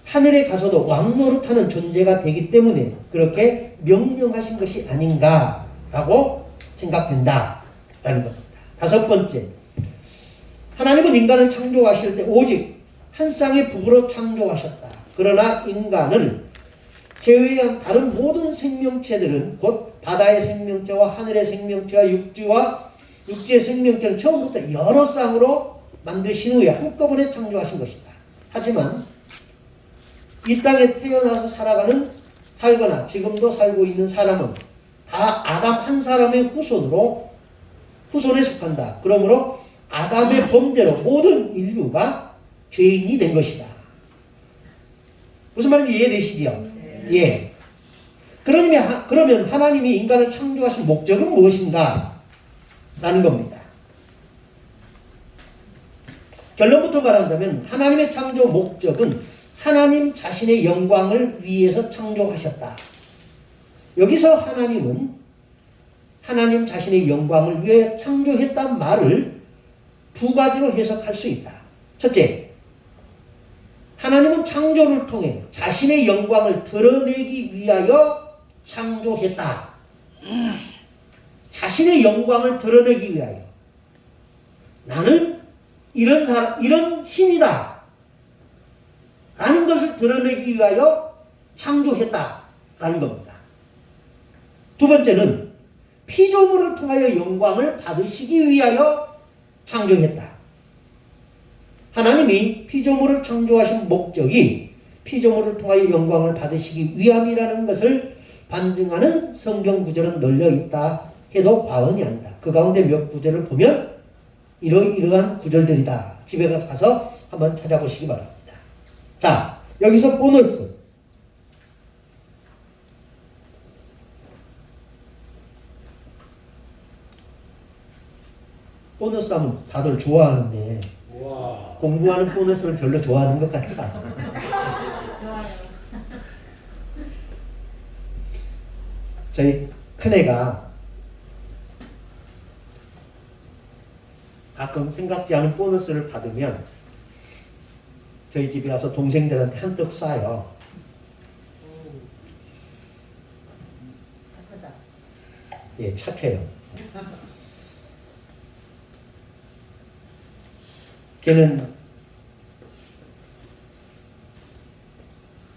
하늘에 가서도 왕노릇하는 존재가 되기 때문에 그렇게 명령하신 것이 아닌가라고 생각된다 라는 겁니다. 다섯 번째, 하나님은 인간을 창조하실 때 오직 한 쌍의 부부로 창조하셨다. 그러나 인간을 제외한 다른 모든 생명체들은 곧 바다의 생명체와 하늘의 생명체와 육지의 생명체는 처음부터 여러 쌍으로 만드신 후에 한꺼번에 창조하신 것이다. 하지만 이 땅에 태어나서 살거나 지금도 살고 있는 사람은 다 아담 한 사람의 후손에 속한다. 그러므로 아담의 범죄로 모든 인류가 죄인이 된 것이다. 무슨 말인지 이해되시죠? 예. 그러면 하나님이 인간을 창조하신 목적은 무엇인가? 라는 겁니다. 결론부터 말한다면 하나님의 창조 목적은 하나님 자신의 영광을 위해서 창조하셨다. 여기서 하나님은 하나님 자신의 영광을 위해 창조했단 말을 두 가지로 해석할 수 있다. 첫째, 하나님은 창조를 통해 자신의 영광을 드러내기 위하여 창조했다. 자신의 영광을 드러내기 위하여. 나는 이런 신이다. 라는 것을 드러내기 위하여 창조했다. 라는 겁니다. 두 번째는 피조물을 통하여 영광을 받으시기 위하여 창조했다. 하나님이 피조물을 창조하신 목적이 피조물을 통하여 영광을 받으시기 위함이라는 것을 반증하는 성경 구절은 널려 있다 해도 과언이 아니다. 그 가운데 몇 구절을 보면 이러한 구절들이다. 집에 가서 한번 찾아보시기 바랍니다. 자, 여기서 보너스. 보너스 하면 다들 좋아하는데 와. 공부하는 보너스를 별로 좋아하는 것 같지가 않아요. 좋아요. 저희 큰애가 가끔 생각지 않은 보너스를 받으면 저희 집에 와서 동생들한테 한턱 쏴요. 예, 착해요. 걔는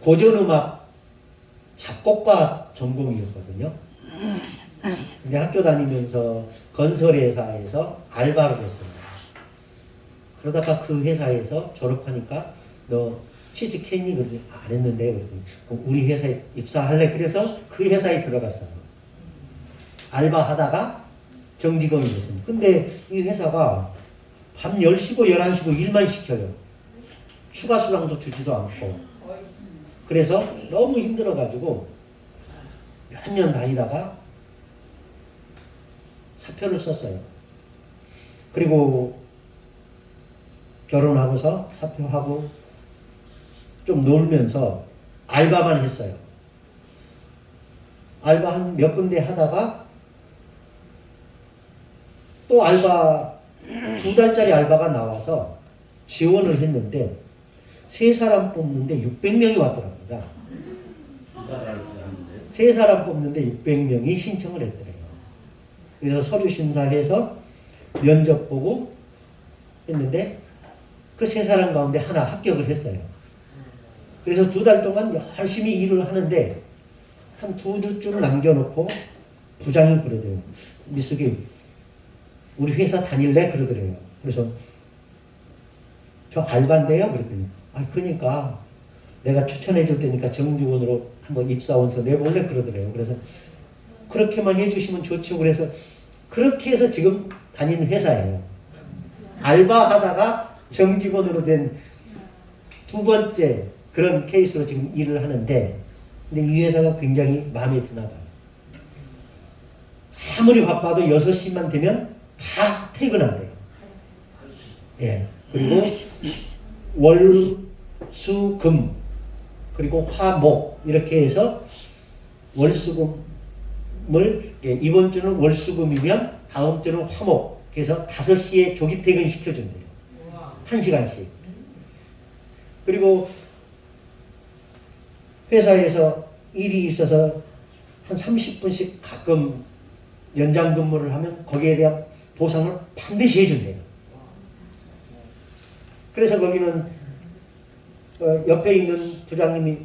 고전음악 작곡가 전공이었거든요. 근데 학교 다니면서 건설회사에서 알바를 했어요. 그러다가 그 회사에서 졸업하니까 너 취직했니? 그랬더니 안 했는데 그랬더니 우리 회사에 입사할래? 그래서 그 회사에 들어갔어요. 알바하다가 정직원이 됐습니다. 근데 이 회사가 밤 10시고 11시고 일만 시켜요. 추가 수당도 주지도 않고. 그래서 너무 힘들어가지고 몇 년 다니다가 사표를 썼어요. 그리고 결혼하고서 사표하고 좀 놀면서 알바만 했어요. 알바 한 몇 군데 하다가 또 알바 2달짜리 알바가 나와서 지원을 했는데 3사람 뽑는데 600명이 왔더랍니다. 3사람 뽑는데 600명이 신청을 했더래요. 그래서 서류 심사해서 면접 보고 했는데 그 3사람 가운데 하나 합격을 했어요. 그래서 2달 동안 열심히 일을 하는데 한 2주쯤 남겨놓고 부장이 그러대요. 미숙이 우리 회사 다닐래? 그러더래요. 그래서 저 알바인데요? 그랬더니 그러니까 내가 추천해 줄 테니까 정직원으로 한번 입사원서 내볼래? 그러더래요. 그래서 그렇게만 해주시면 좋죠. 그래서 그렇게 해서 지금 다니는 회사예요. 알바하다가 정직원으로 된 2번째 그런 케이스로 지금 일을 하는데 근데 이 회사가 굉장히 마음에 드나 봐요. 아무리 바빠도 6시만 되면 다 퇴근한대요. 예. 그리고 월, 수, 금 그리고 화, 목 이렇게 해서 월수금을 이번 주는 월수금이면 다음 주는 화목 그래서 5시에 조기 퇴근 시켜준대요. 1시간씩. 그리고 회사에서 일이 있어서 한 30분씩 가끔 연장 근무를 하면 거기에 대한 보상을 반드시 해준대요. 그래서 거기는 옆에 있는 부장님이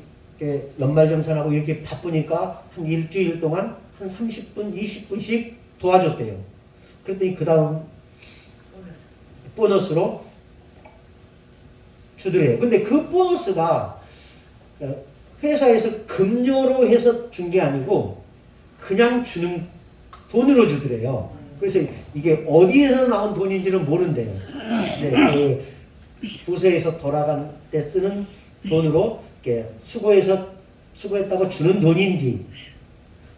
연말정산하고 이렇게 바쁘니까 한 일주일 동안 한 30분, 20분씩 도와줬대요. 그랬더니 그 다음 보너스로 주더래요. 근데 그 보너스가 회사에서 급료로 해서 준 게 아니고 그냥 주는 돈으로 주더래요. 그래서 이게 어디에서 나온 돈인지는 모른대요. 네, 그 부서에서 돌아간 때 쓰는 돈으로 이렇게 수고했다고 주는 돈인지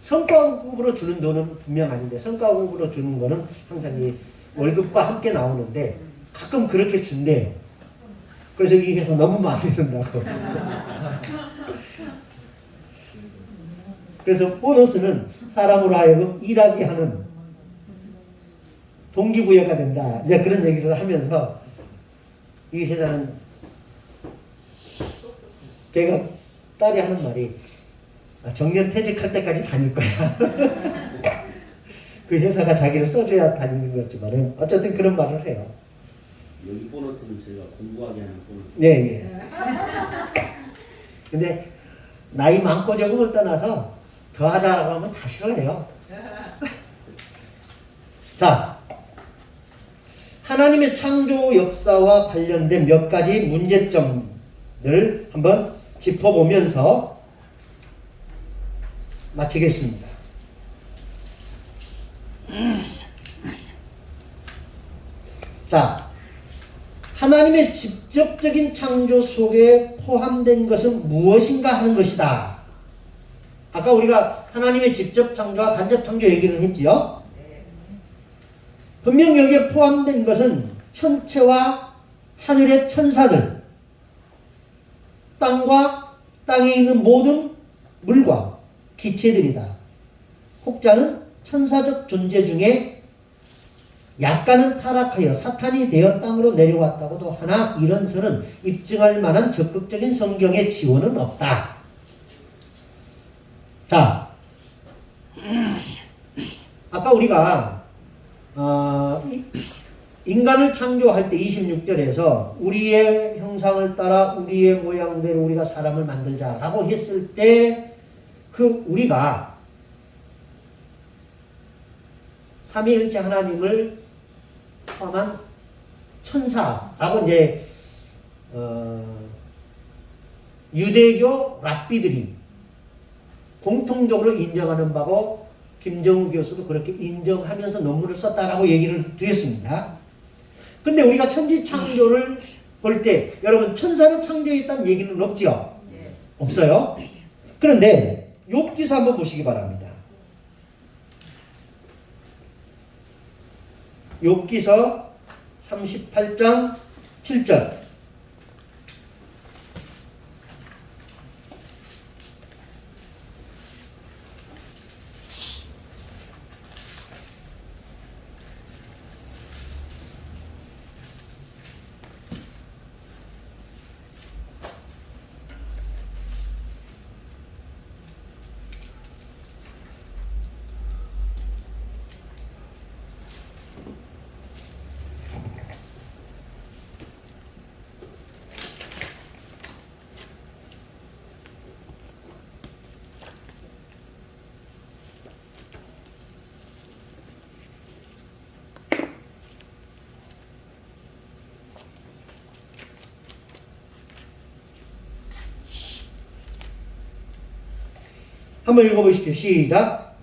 성과급으로 주는 돈은 분명 아닌데 성과급으로 주는 거는 항상 이 월급과 함께 나오는데 가끔 그렇게 준대요. 그래서 이 회사 너무 마음에 든다고. 그래서 보너스는 사람으로 하여금 일하게 하는 동기부여가 된다. 이제 그런 얘기를 하면서 이 회사는 걔가 딸이 하는 말이 정년 퇴직할 때까지 다닐 거야. 그 회사가 자기를 써줘야 다니는 거지만은 어쨌든 그런 말을 해요. 여기 보너스는 저희가 공부하게 하는 보너스. 네, 예. 근데 나이 많고 적음을 떠나서 더 하자라고 하면 다 싫어해요. 자, 하나님의 창조 역사와 관련된 몇 가지 문제점을 한번 짚어보면서 마치겠습니다. 자, 하나님의 직접적인 창조 속에 포함된 것은 무엇인가 하는 것이다. 아까 우리가 하나님의 직접 창조와 간접 창조 얘기를 했지요. 분명 여기에 포함된 것은 천체와 하늘의 천사들, 땅과 땅에 있는 모든 물과 기체들이다. 혹자는 천사적 존재 중에 약간은 타락하여 사탄이 되어 땅으로 내려왔다고도 하나 이런 설은 입증할 만한 적극적인 성경의 지원은 없다. 자, 아까 우리가 인간을 창조할 때 26절에서 우리의 형상을 따라 우리의 모양대로 우리가 사람을 만들자라고 했을 때 그 우리가 삼위일체 하나님을 포함한 천사라고 이제 유대교 랍비들이 공통적으로 인정하는 바고 김정우 교수도 그렇게 인정하면서 논문을 썼다라고 얘기를 드렸습니다. 근데 우리가 천지 창조를 볼 때 여러분 천사는 창조했다는 얘기는 없죠? 없어요. 그런데 욥기서 한번 보시기 바랍니다. 욥기서 38장 7절. 한번 읽어보십시오. 시작.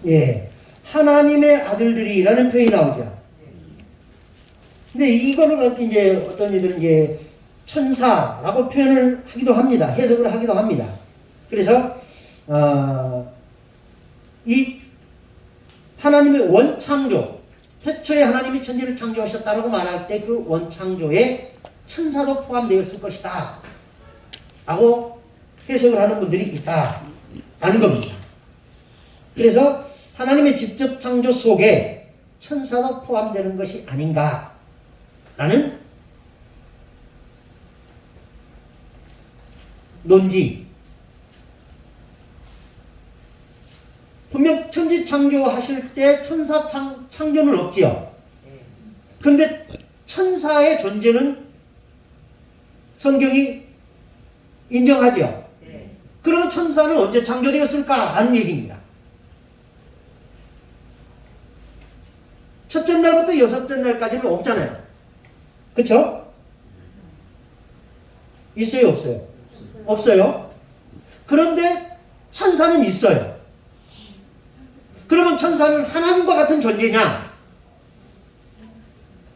예, 하나님의 아들들이라는 표현이 나오죠. 근데 이거를 갖고 이제 어떤 이들은 이제 천사라고 표현을 하기도 합니다. 해석을 하기도 합니다. 그래서 이 하나님의 원창조, 태초에 하나님이 천지를 창조하셨다라고 말할 때 그 원창조에 천사도 포함되었을 것이다 라고 해석을 하는 분들이 있다라는 겁니다. 그래서 하나님의 직접 창조 속에 천사도 포함되는 것이 아닌가라는 논지. 분명 천지 창조하실 때 천사 창조는 없지요. 그런데 천사의 존재는 성경이 인정하죠. 그러면 천사는 언제 창조되었을까? 라는 얘기입니다. 첫째 날부터 여섯째 날까지는 없잖아요. 그쵸? 있어요? 없어요? 없어요. 그런데 천사는 있어요. 그러면 천사는 하나님과 같은 존재냐?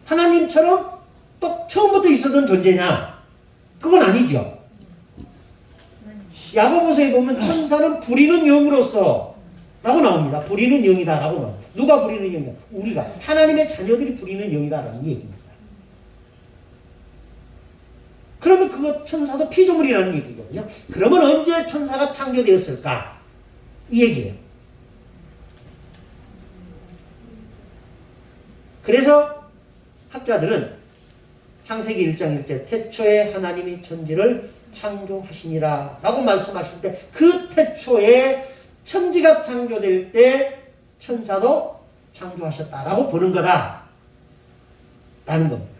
하나님처럼 또 처음부터 있었던 존재냐? 그건 아니죠. 야고보서에 보면 천사는 부리는 영으로서 라고 나옵니다. 부리는 영이다 라고 나옵니다. 누가 부리는 영이냐? 우리가. 하나님의 자녀들이 부리는 영이다 라는 얘기입니다. 그러면 그거 천사도 피조물이라는 얘기거든요. 그러면 언제 천사가 창조되었을까? 이 얘기예요. 그래서 학자들은 창세기 1장 1절 태초에 하나님이 천지를 창조하시니라 라고 말씀하실 때 그 태초에 천지가 창조될 때 천사도 창조하셨다라고 보는 거다 라는 겁니다.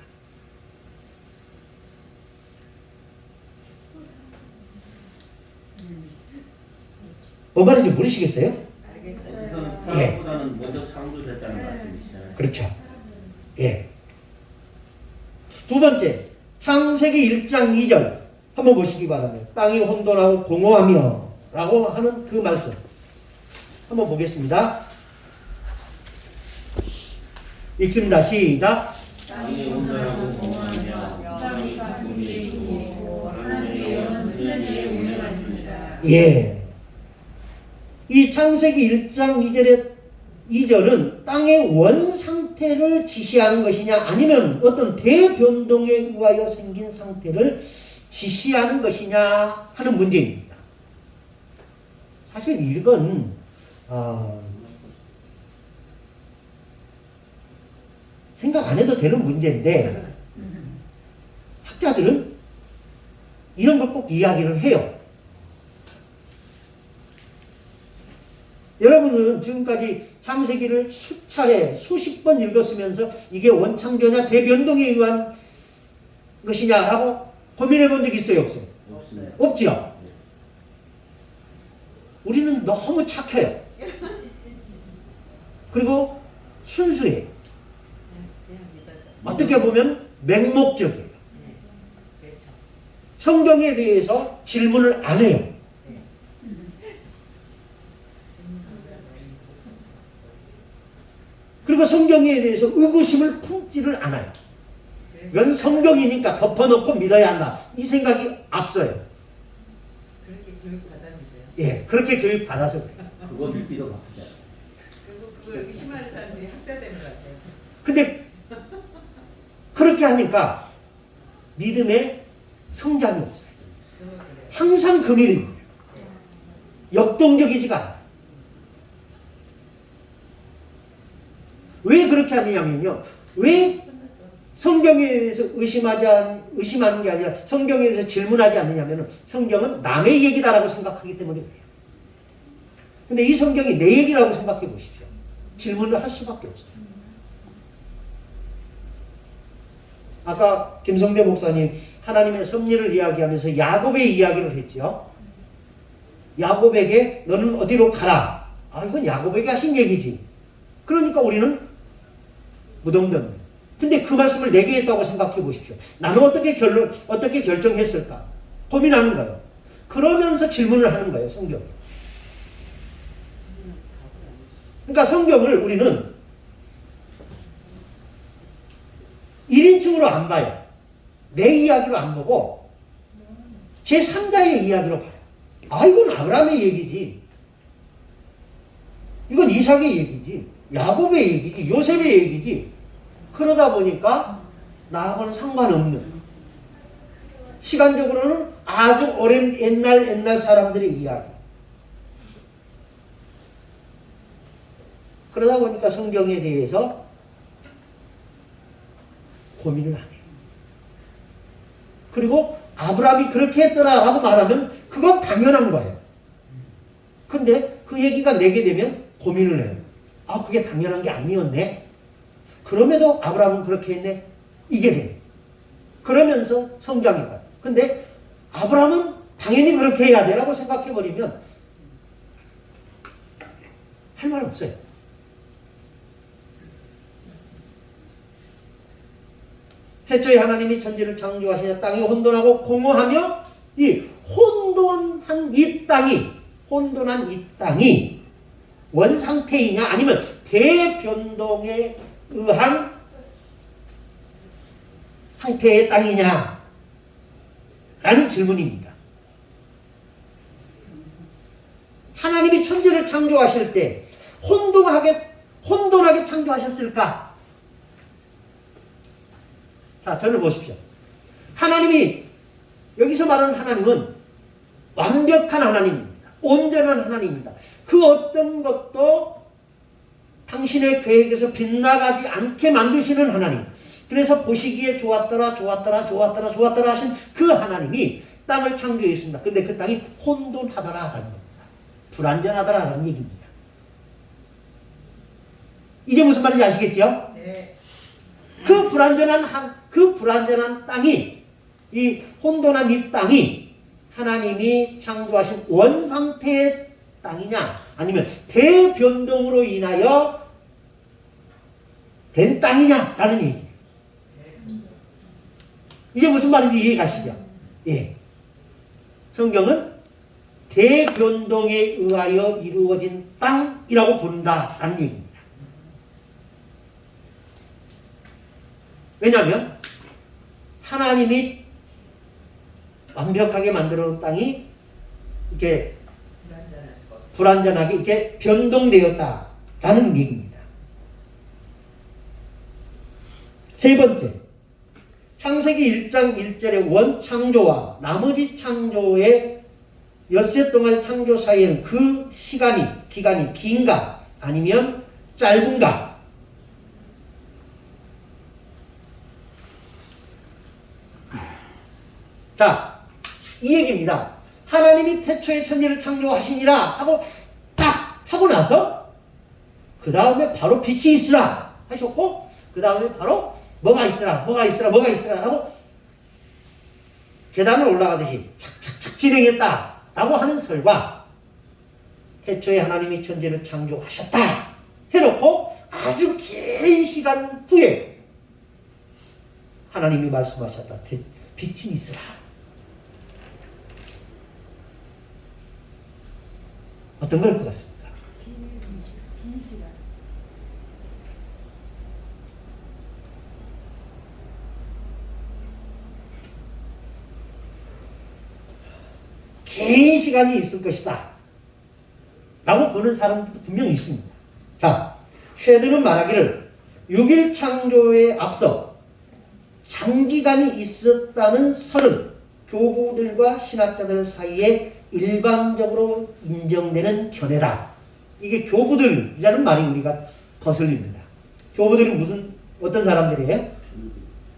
뭔 말인지 모르시겠어요? 알겠어요. 사람보다는 먼저 창조됐다는 말씀이시잖아요. 그렇죠. 예. 두 번째, 창세기 1장 2절 한번 보시기 바랍니다. 땅이 혼돈하고 공허하며 라고 하는 그 말씀 한번 보겠습니다. 읽습니다. 시작. 땅이 온전하고 공허하며 땅이 가슴 위에 있고 하나님의 영은 위에 운행하십니다. 예. 이 창세기 1장 2절은 땅의 원 상태를 지시하는 것이냐 아니면 어떤 대변동에 의하여 생긴 상태를 지시하는 것이냐 하는 문제입니다. 사실 이건 생각 안 해도 되는 문제인데 학자들은 이런 걸 꼭 이야기를 해요. 여러분은 지금까지 창세기를 수차례 수십 번 읽었으면서 이게 원창조냐 대변동에 의한 것이냐라고 고민해 본 적 있어요, 없어요? 없습니다. 없지요. 우리는 너무 착해요. 그리고 순수해요. 어떻게 보면 맹목적이에요. 성경에 대해서 질문을 안 해요. 그리고 성경에 대해서 의구심을 품지를 않아요. 이건 성경이니까 덮어놓고 믿어야 한다. 이 생각이 앞서요. 그렇게 교육받았는데요. 예, 그렇게 교육받아서 그래요. 그거 믿기도 바쁘죠. 그리고 그걸 의심하는 사람들이 학자 되는 것 같아요. 근데 그렇게 하니까 믿음에 성장이 없어요. 그거 그래요. 항상 그 믿음이에요. 역동적이지가 않아요. 왜 그렇게 하느냐면요. 왜 성경에 대해서 의심하는 게 아니라 성경에 대해서 질문하지 않느냐면 성경은 남의 얘기다라고 생각하기 때문에 그래요. 근데 이 성경이 내 얘기라고 생각해 보십시오. 질문을 할 수밖에 없어요. 아까 김성대 목사님 하나님의 섭리를 이야기하면서 야곱의 이야기를 했죠. 야곱에게 너는 어디로 가라. 아, 이건 야곱에게 하신 얘기지. 그러니까 우리는 무덤덤. 근데 그 말씀을 내게 했다고 생각해 보십시오. 나는 어떻게 결정했을까? 고민하는 거예요. 그러면서 질문을 하는 거예요, 성경을. 그러니까 성경을 우리는 1인칭으로 안 봐요. 내 이야기로 안 보고 제3자의 이야기로 봐요. 아, 이건 아브라함의 얘기지. 이건 이삭의 얘기지. 야곱의 얘기지. 요셉의 얘기지. 그러다 보니까 나하고는 상관없는, 시간적으로는 아주 오랜 옛날 사람들의 이야기. 그러다 보니까 성경에 대해서 고민을 안 해요. 그리고 아브라함이 그렇게 했더라라고 말하면 그건 당연한 거예요. 근데 그 얘기가 내게 되면 고민을 해요. 아, 그게 당연한 게 아니었네. 그럼에도 아브라함은 그렇게 했네. 이게 돼. 그러면서 성장해 가요. 근데 아브라함은 당연히 그렇게 해야 돼라고 생각해버리면 할 말 없어요. 태초에 하나님이 천지를 창조하시냐. 땅이 혼돈하고 공허하며 이 혼돈한 이 땅이 원상태이냐 아니면 대변동에 의한 상태의 땅이냐 라는 질문입니다. 하나님이 천지를 창조하실 때 혼돈하게 창조하셨을까? 자, 저를 보십시오. 하나님이, 여기서 말하는 하나님은 완벽한 하나님입니다. 온전한 하나님입니다. 그 어떤 것도 당신의 계획에서 빗나가지 않게 만드시는 하나님. 그래서 보시기에 좋았더라 하신 그 하나님이 땅을 창조했습니다. 그런데 그 땅이 혼돈하더라라는 겁니다. 불완전하더라라는 얘기입니다. 이제 무슨 말인지 아시겠죠? 네. 그 불완전한 땅이, 이 혼돈한 이 땅이 하나님이 창조하신 원상태의 땅이냐 아니면 대변동으로 인하여 된 땅이냐라는 얘기예요. 이제 무슨 말인지 이해가시죠? 예. 성경은 대변동에 의하여 이루어진 땅이라고 본다라는 얘기입니다. 왜냐하면 하나님이 완벽하게 만들어 놓은 땅이 이렇게 불완전하게 이렇게 변동되었다라는 얘기입니다. 세 번째, 창세기 1장 1절의 원창조와 나머지 창조의 엿새 동안의 창조 사이에는 그 기간이 긴가 아니면 짧은가? 자, 이 얘기입니다. 하나님이 태초에 천지를 창조하시니라 하고 딱 하고 나서 그 다음에 바로 빛이 있으라 하셨고 그 다음에 바로 뭐가 있으라 하고 계단을 올라가듯이 착착착 진행했다라고 하는 설과 태초에 하나님이 천지를 창조하셨다 해놓고 아주 긴 시간 후에 하나님이 말씀하셨다. 빛이 있으라. 어떤 걸 것 같습니까? 긴 시간. 긴 시간이 있을 것이다 라고 보는 사람들도 분명히 있습니다. 자, 쉐드는 말하기를 6일 창조에 앞서 장기간이 있었다는 설은 교부들과 신학자들 사이에 일반적으로 인정되는 견해다. 이게 교부들이라는 말이 우리가 거슬립니다. 교부들은 어떤 사람들이에요?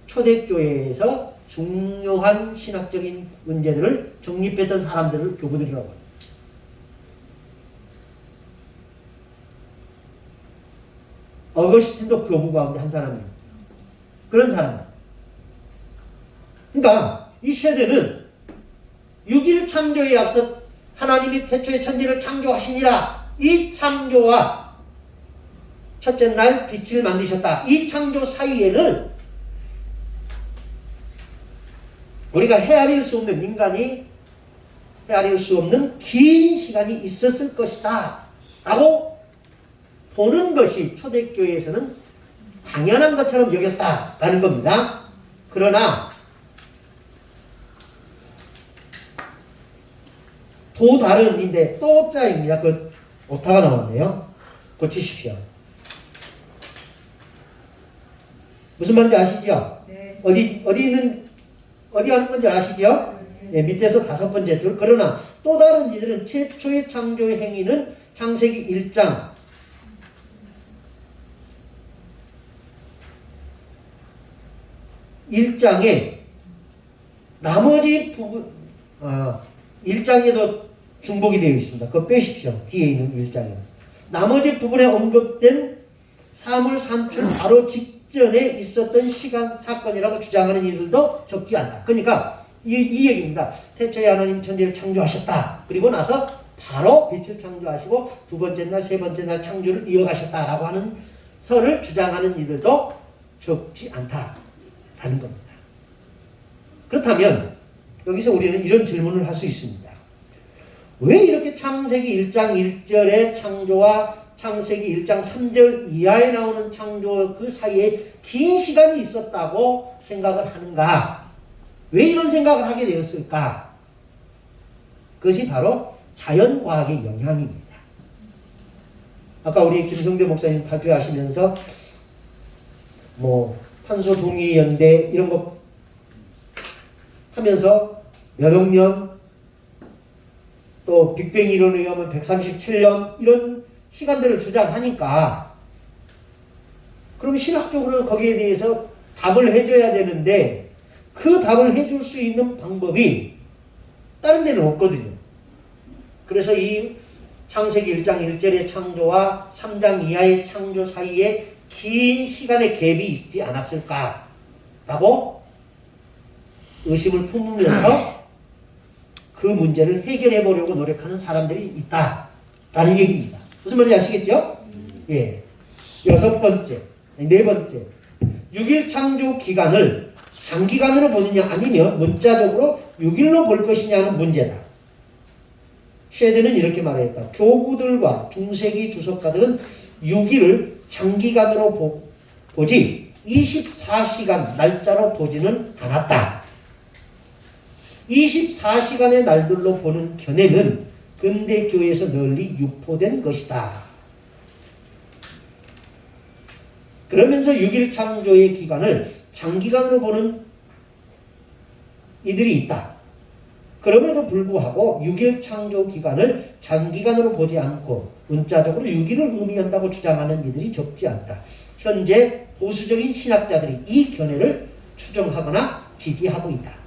초대교회에서 중요한 신학적인 문제들을 정립했던 사람들을 교부들이라고 합니다. 어거스틴도 교부 가운데 한 사람입니다. 그런 사람. 그러니까 이 세대는 6일 창조에 앞서 하나님이 태초에 천지를 창조하시니라 이 창조와 첫째 날 빛을 만드셨다. 이 창조 사이에는 우리가 헤아릴 수 없는 인간이 헤아릴 수 없는 긴 시간이 있었을 것이다 라고 보는 것이 초대교회에서는 당연한 것처럼 여겼다라는 겁니다. 그러나 또 다른 인데 또 자입니다. 그 오타가 나왔네요. 고치십시오. 무슨 말인지 아시죠? 네. 어디 하는 건지 아시죠? 네, 밑에서 5번째 줄. 그러나 또 다른 이들은 최초의 창조의 행위는 창세기 1장 1장에 나머지 부분 1장에도 중복이 되어 있습니다. 그거 빼십시오. 뒤에 있는 1장에. 나머지 부분에 언급된 사물 산출 바로 직전에 있었던 시간 사건이라고 주장하는 이들도 적지 않다. 그러니까 이 얘기입니다. 태초에 하나님 천지를 창조하셨다. 그리고 나서 바로 빛을 창조하시고 두 번째 날, 세 번째 날 창조를 이어가셨다라고 하는 설을 주장하는 이들도 적지 않다라는 겁니다. 그렇다면 여기서 우리는 이런 질문을 할 수 있습니다. 왜 이렇게 창세기 1장 1절의 창조와 창세기 1장 3절 이하에 나오는 창조 그 사이에 긴 시간이 있었다고 생각을 하는가? 왜 이런 생각을 하게 되었을까? 그것이 바로 자연과학의 영향입니다. 아까 우리 김성대 목사님 발표하시면서 탄소 동위 연대 이런 거 하면서 몇 억 년 또 빅뱅 이론에 의하면 137년 이런 시간들을 주장하니까 그럼 신학적으로 거기에 대해서 답을 해줘야 되는데 그 답을 해줄 수 있는 방법이 다른 데는 없거든요. 그래서 이 창세기 1장 1절의 창조와 3장 이하의 창조 사이에 긴 시간의 갭이 있지 않았을까라고 의심을 품으면서 그 문제를 해결해 보려고 노력하는 사람들이 있다라는 얘기입니다. 무슨 말인지 아시겠죠? 예. 6번째, 4번째. 6일 창조 기간을 장기간으로 보느냐 아니면 문자적으로 6일로 볼 것이냐는 문제다. 쉐드는 이렇게 말했다. 교부들과 중세기 주석가들은 6일을 장기간으로 보지 24시간 날짜로 보지는 않았다. 24시간의 날들로 보는 견해는 근대 교회에서 널리 유포된 것이다. 그러면서 6일 창조의 기간을 장기간으로 보는 이들이 있다. 그럼에도 불구하고 6일 창조 기간을 장기간으로 보지 않고 문자적으로 6일을 의미한다고 주장하는 이들이 적지 않다. 현재 보수적인 신학자들이 이 견해를 추정하거나 지지하고 있다.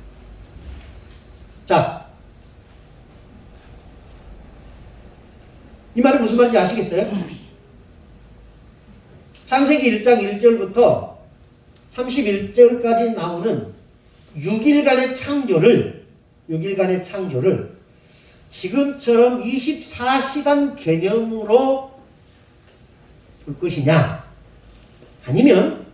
자, 이 말이 무슨 말인지 아시겠어요? 창세기 1장 1절부터 31절까지 나오는 6일간의 창조를 지금처럼 24시간 개념으로 볼 것이냐, 아니면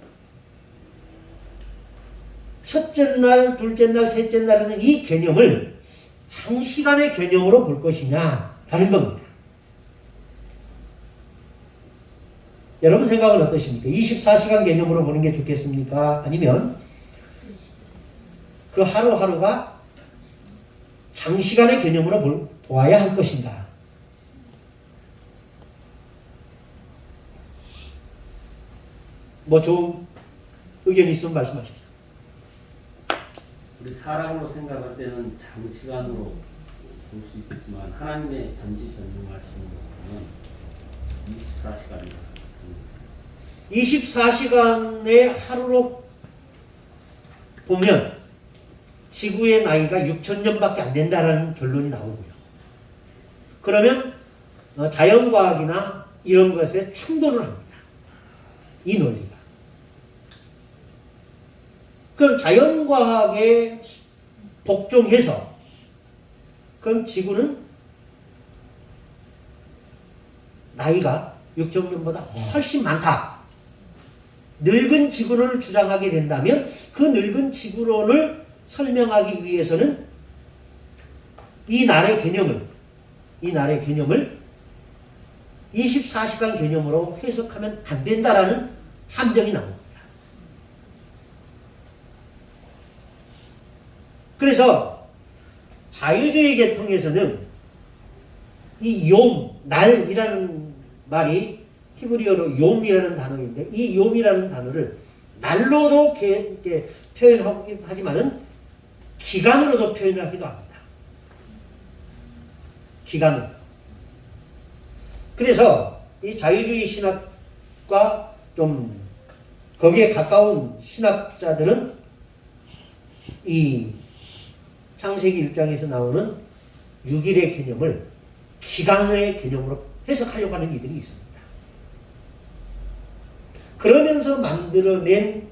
첫째 날, 둘째 날, 셋째 날에는 이 개념을 장시간의 개념으로 볼 것이냐라는 겁니다. 여러분 생각은 어떠십니까? 24시간 개념으로 보는 게 좋겠습니까? 아니면 그 하루하루가 장시간의 개념으로 보아야 할 것인가? 뭐 좋은 의견이 있으면 말씀하십시오. 우리 사람으로 생각할 때는 장시간으로 볼 수 있겠지만 하나님의 전지전능하신 것은 24시간입니다. 24시간의 하루로 보면 지구의 나이가 6,000년밖에 안 된다는 결론이 나오고요. 그러면 자연과학이나 이런 것에 충돌을 합니다. 이 논리가. 그럼 자연과학에 복종해서 그럼 지구는 나이가 6,000년보다 훨씬 많다. 늙은 지구론을 주장하게 된다면 그 늙은 지구론을 설명하기 위해서는 이 날의 개념을 24시간 개념으로 해석하면 안 된다라는 함정이 나옵니다. 그래서 자유주의 계통에서는 이 욤, 날이라는 말이 히브리어로 욤이라는 단어인데 이 욤이라는 단어를 날로도 이렇게 표현하긴 하지만은 기간으로도 표현하기도 합니다. 기간으로. 그래서 이 자유주의 신학과 좀 거기에 가까운 신학자들은 이 창세기 1장에서 나오는 6일의 개념을 기간의 개념으로 해석하려고 하는 이들이 있습니다. 그러면서 만들어낸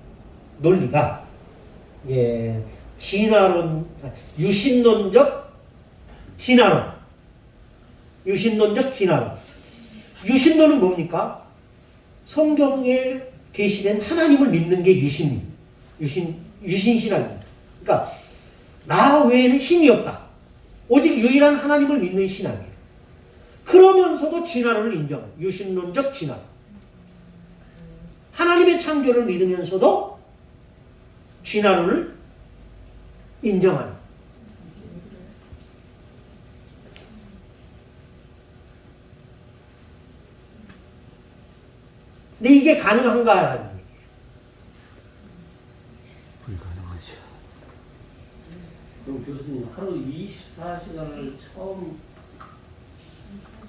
논리가 진화론, 유신론적 진화론. 유신론적 진화론. 유신론은 뭡니까? 성경에 계시된 하나님을 믿는 게 유신신학입니다. 그러니까 나 외에는 신이 없다. 오직 유일한 하나님을 믿는 신학이에요. 그러면서도 진화론을 인정해요. 유신론적 진화론. 하나님의 창조를 믿으면서도 진화론을 인정하는. 근데 이게 가능한가라는 얘기예요. 불가능하죠. 그럼 교수님 하루 24시간을 처음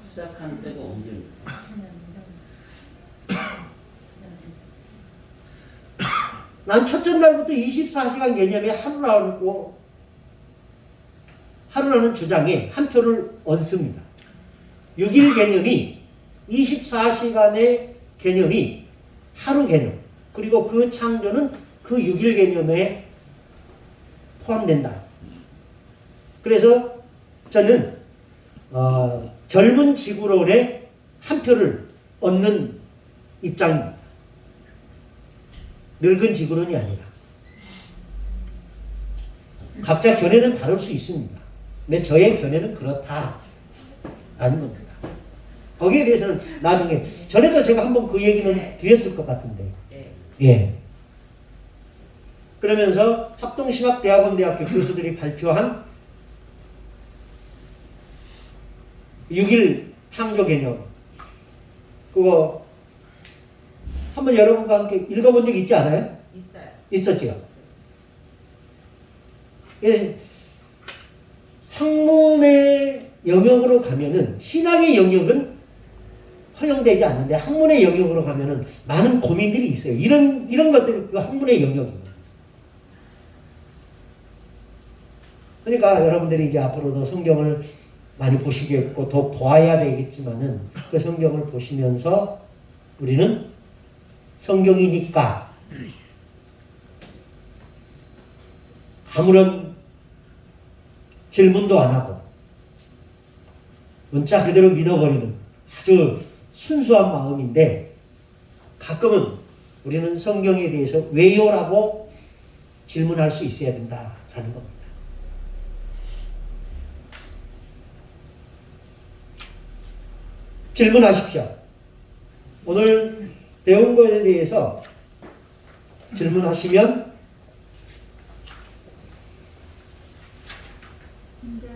시작한 때가 언제입니까? 난 첫째 날부터 24시간 개념의 하루라는 주장에 한 표를 얹습니다. 6일 개념이 24시간의 개념이 하루 개념, 그리고 그 창조는 그 6일 개념에 포함된다. 그래서 저는 젊은 지구론에 한 표를 얻는 입장입니다. 늙은 지구론이 아니라. 각자 견해는 다를 수 있습니다. 근데 저의 견해는 그렇다라는 겁니다. 거기에 대해서는 나중에, 전에도 제가 한번 그 얘기는 드렸을 것 같은데. 예. 그러면서 합동신학대학원대학교 교수들이 발표한 6일 창조 개념, 그거 한번 여러분과 함께 읽어본 적 있지 않아요? 있어요. 있었죠. 예. 학문의 영역으로 가면은, 신학의 영역은 허용되지 않는데 학문의 영역으로 가면은 많은 고민들이 있어요. 이런 것들이 그 학문의 영역입니다. 그러니까 여러분들이 이제 앞으로도 성경을 많이 보시겠고 더 보아야 되겠지만은 그 성경을 보시면서 우리는 성경이니까 아무런 질문도 안 하고 문자 그대로 믿어버리는 아주 순수한 마음인데 가끔은 우리는 성경에 대해서 왜요라고 질문할 수 있어야 된다라는 겁니다. 질문하십시오. 오늘 배운 것에 대해서 질문하시면 근데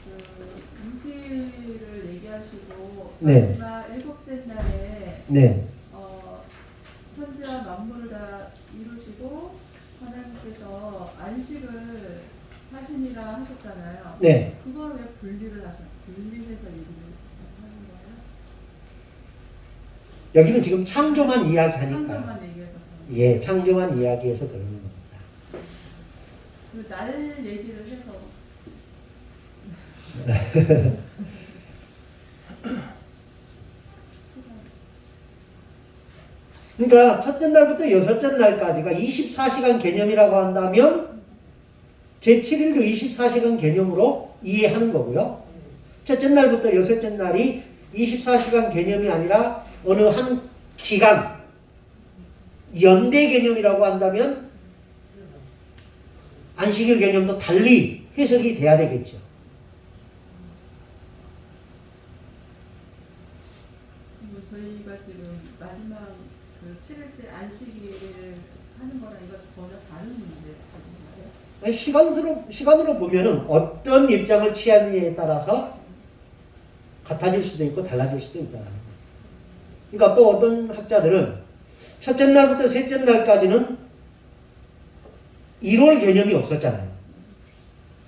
그 6일을 얘기하시고 네. 마지막 7째 날에 네, 천지와 만물을 다 이루시고 하나님께서 안식을 하시니라 하셨잖아요. 네. 그걸 왜 분리해서 얘기를 하는 거예요? 여기는 지금 창조만 이야기하니까 창조만 얘기해서 예, 창조만 이야기해서 그러는 겁니다. 그 날 얘기를 해서 그러니까 첫째 날부터 여섯째 날까지가 24시간 개념이라고 한다면 제7일도 24시간 개념으로 이해하는 거고요. 첫째 날부터 여섯째 날이 24시간 개념이 아니라 어느 한 기간, 연대 개념이라고 한다면 안식일 개념도 달리 해석이 돼야 되겠죠. 그리고 저희가 지금 마지막 그 7일째 안식일을 하는 거랑 이거 전혀 다른 문제. 시간으로 보면은 어떤 입장을 취하느냐에 따라서 같아질 수도 있고 달라질 수도 있다. 그러니까 또 어떤 학자들은 첫째 날부터 셋째 날까지는 1월 개념이 없었잖아요.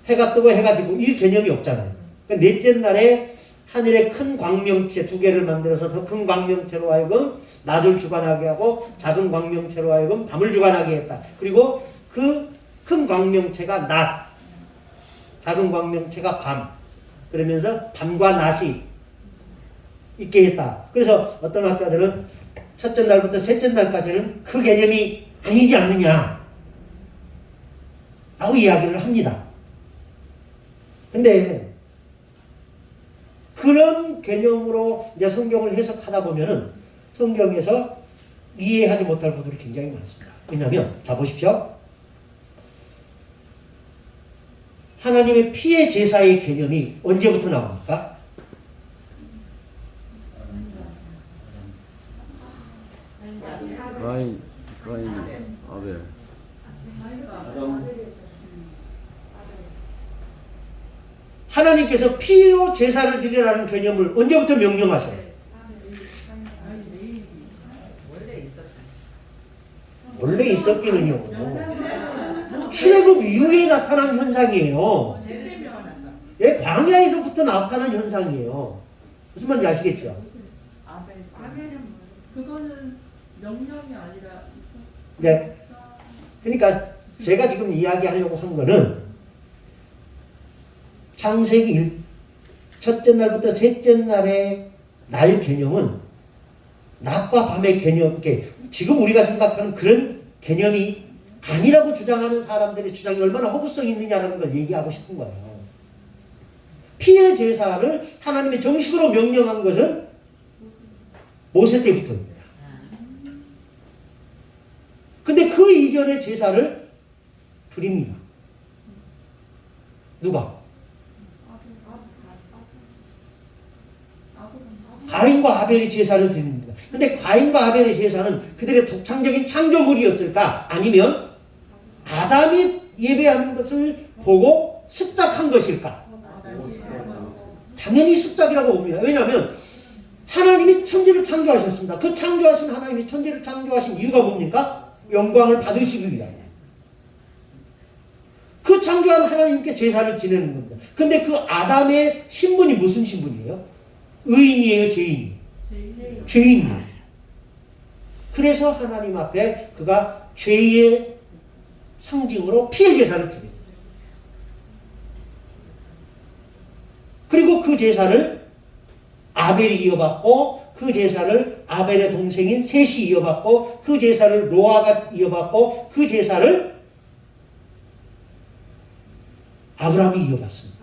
해가 뜨고 해가 지고 일 개념이 없잖아요. 그러니까 넷째 날에 하늘의 큰 광명체 두 개를 만들어서 더 큰 광명체로 하여금 낮을 주관하게 하고 작은 광명체로 하여금 밤을 주관하게 했다. 그리고 그 큰 광명체가 낮, 작은 광명체가 밤. 그러면서 밤과 낮이 있게 했다. 그래서 어떤 학자들은 첫째 날부터 셋째 날까지는 그 개념이 아니지 않느냐 라고 이야기를 합니다. 근데 그런 개념으로 이제 성경을 해석하다 보면은 성경에서 이해하지 못할 부분이 굉장히 많습니다. 왜냐하면 자 보십시오. 하나님의 피의 제사의 개념이 언제부터 나옵니까? 가인, 아벨. 하나님께서 피로 제사를 드리라는 개념을 언제부터 명령하셔요? 원래 있었기는요. 출애굽 이후에 나타난 현상이에요. 예, 광야에서부터 나타난 현상이에요. 무슨 말인지 아시겠죠? 그거는 명령이 아니라 네. 그러니까 제가 지금 이야기하려고 한 거는 창세기 첫째 날부터 셋째 날의 날 개념은 낮과 밤의 개념, 지금 우리가 생각하는 그런 개념이 아니라고 주장하는 사람들의 주장이 얼마나 허구성이 있느냐는 걸 얘기하고 싶은 거예요. 피의 제사를 하나님의 정식으로 명령한 것은 모세 때부터입니다. 근데 그 이전의 제사를 드립니다. 누가? 가인과 아벨이 제사를 드립니다. 근데 가인과 아벨의 제사는 그들의 독창적인 창조물이었을까? 아니면 아담이 예배하는 것을 보고 습작한 것일까? 당연히 습작이라고 봅니다. 왜냐하면 하나님이 천지를 창조하셨습니다. 그 창조하신 하나님이 천지를 창조하신 이유가 뭡니까? 영광을 받으시기 위하여. 그 창조한 하나님께 제사를 지내는 겁니다. 근데 그 아담의 신분이 무슨 신분이에요? 의인이에요? 죄인이에요? 죄인이에요. 그래서 하나님 앞에 그가 죄의 상징으로 피의 제사를 드립니다. 그 제사를 아벨이 이어받고 그 제사를 아벨의 동생인 셋이 이어받고 그 제사를 노아가 이어받고 그 제사를 아브라함이 이어받습니다.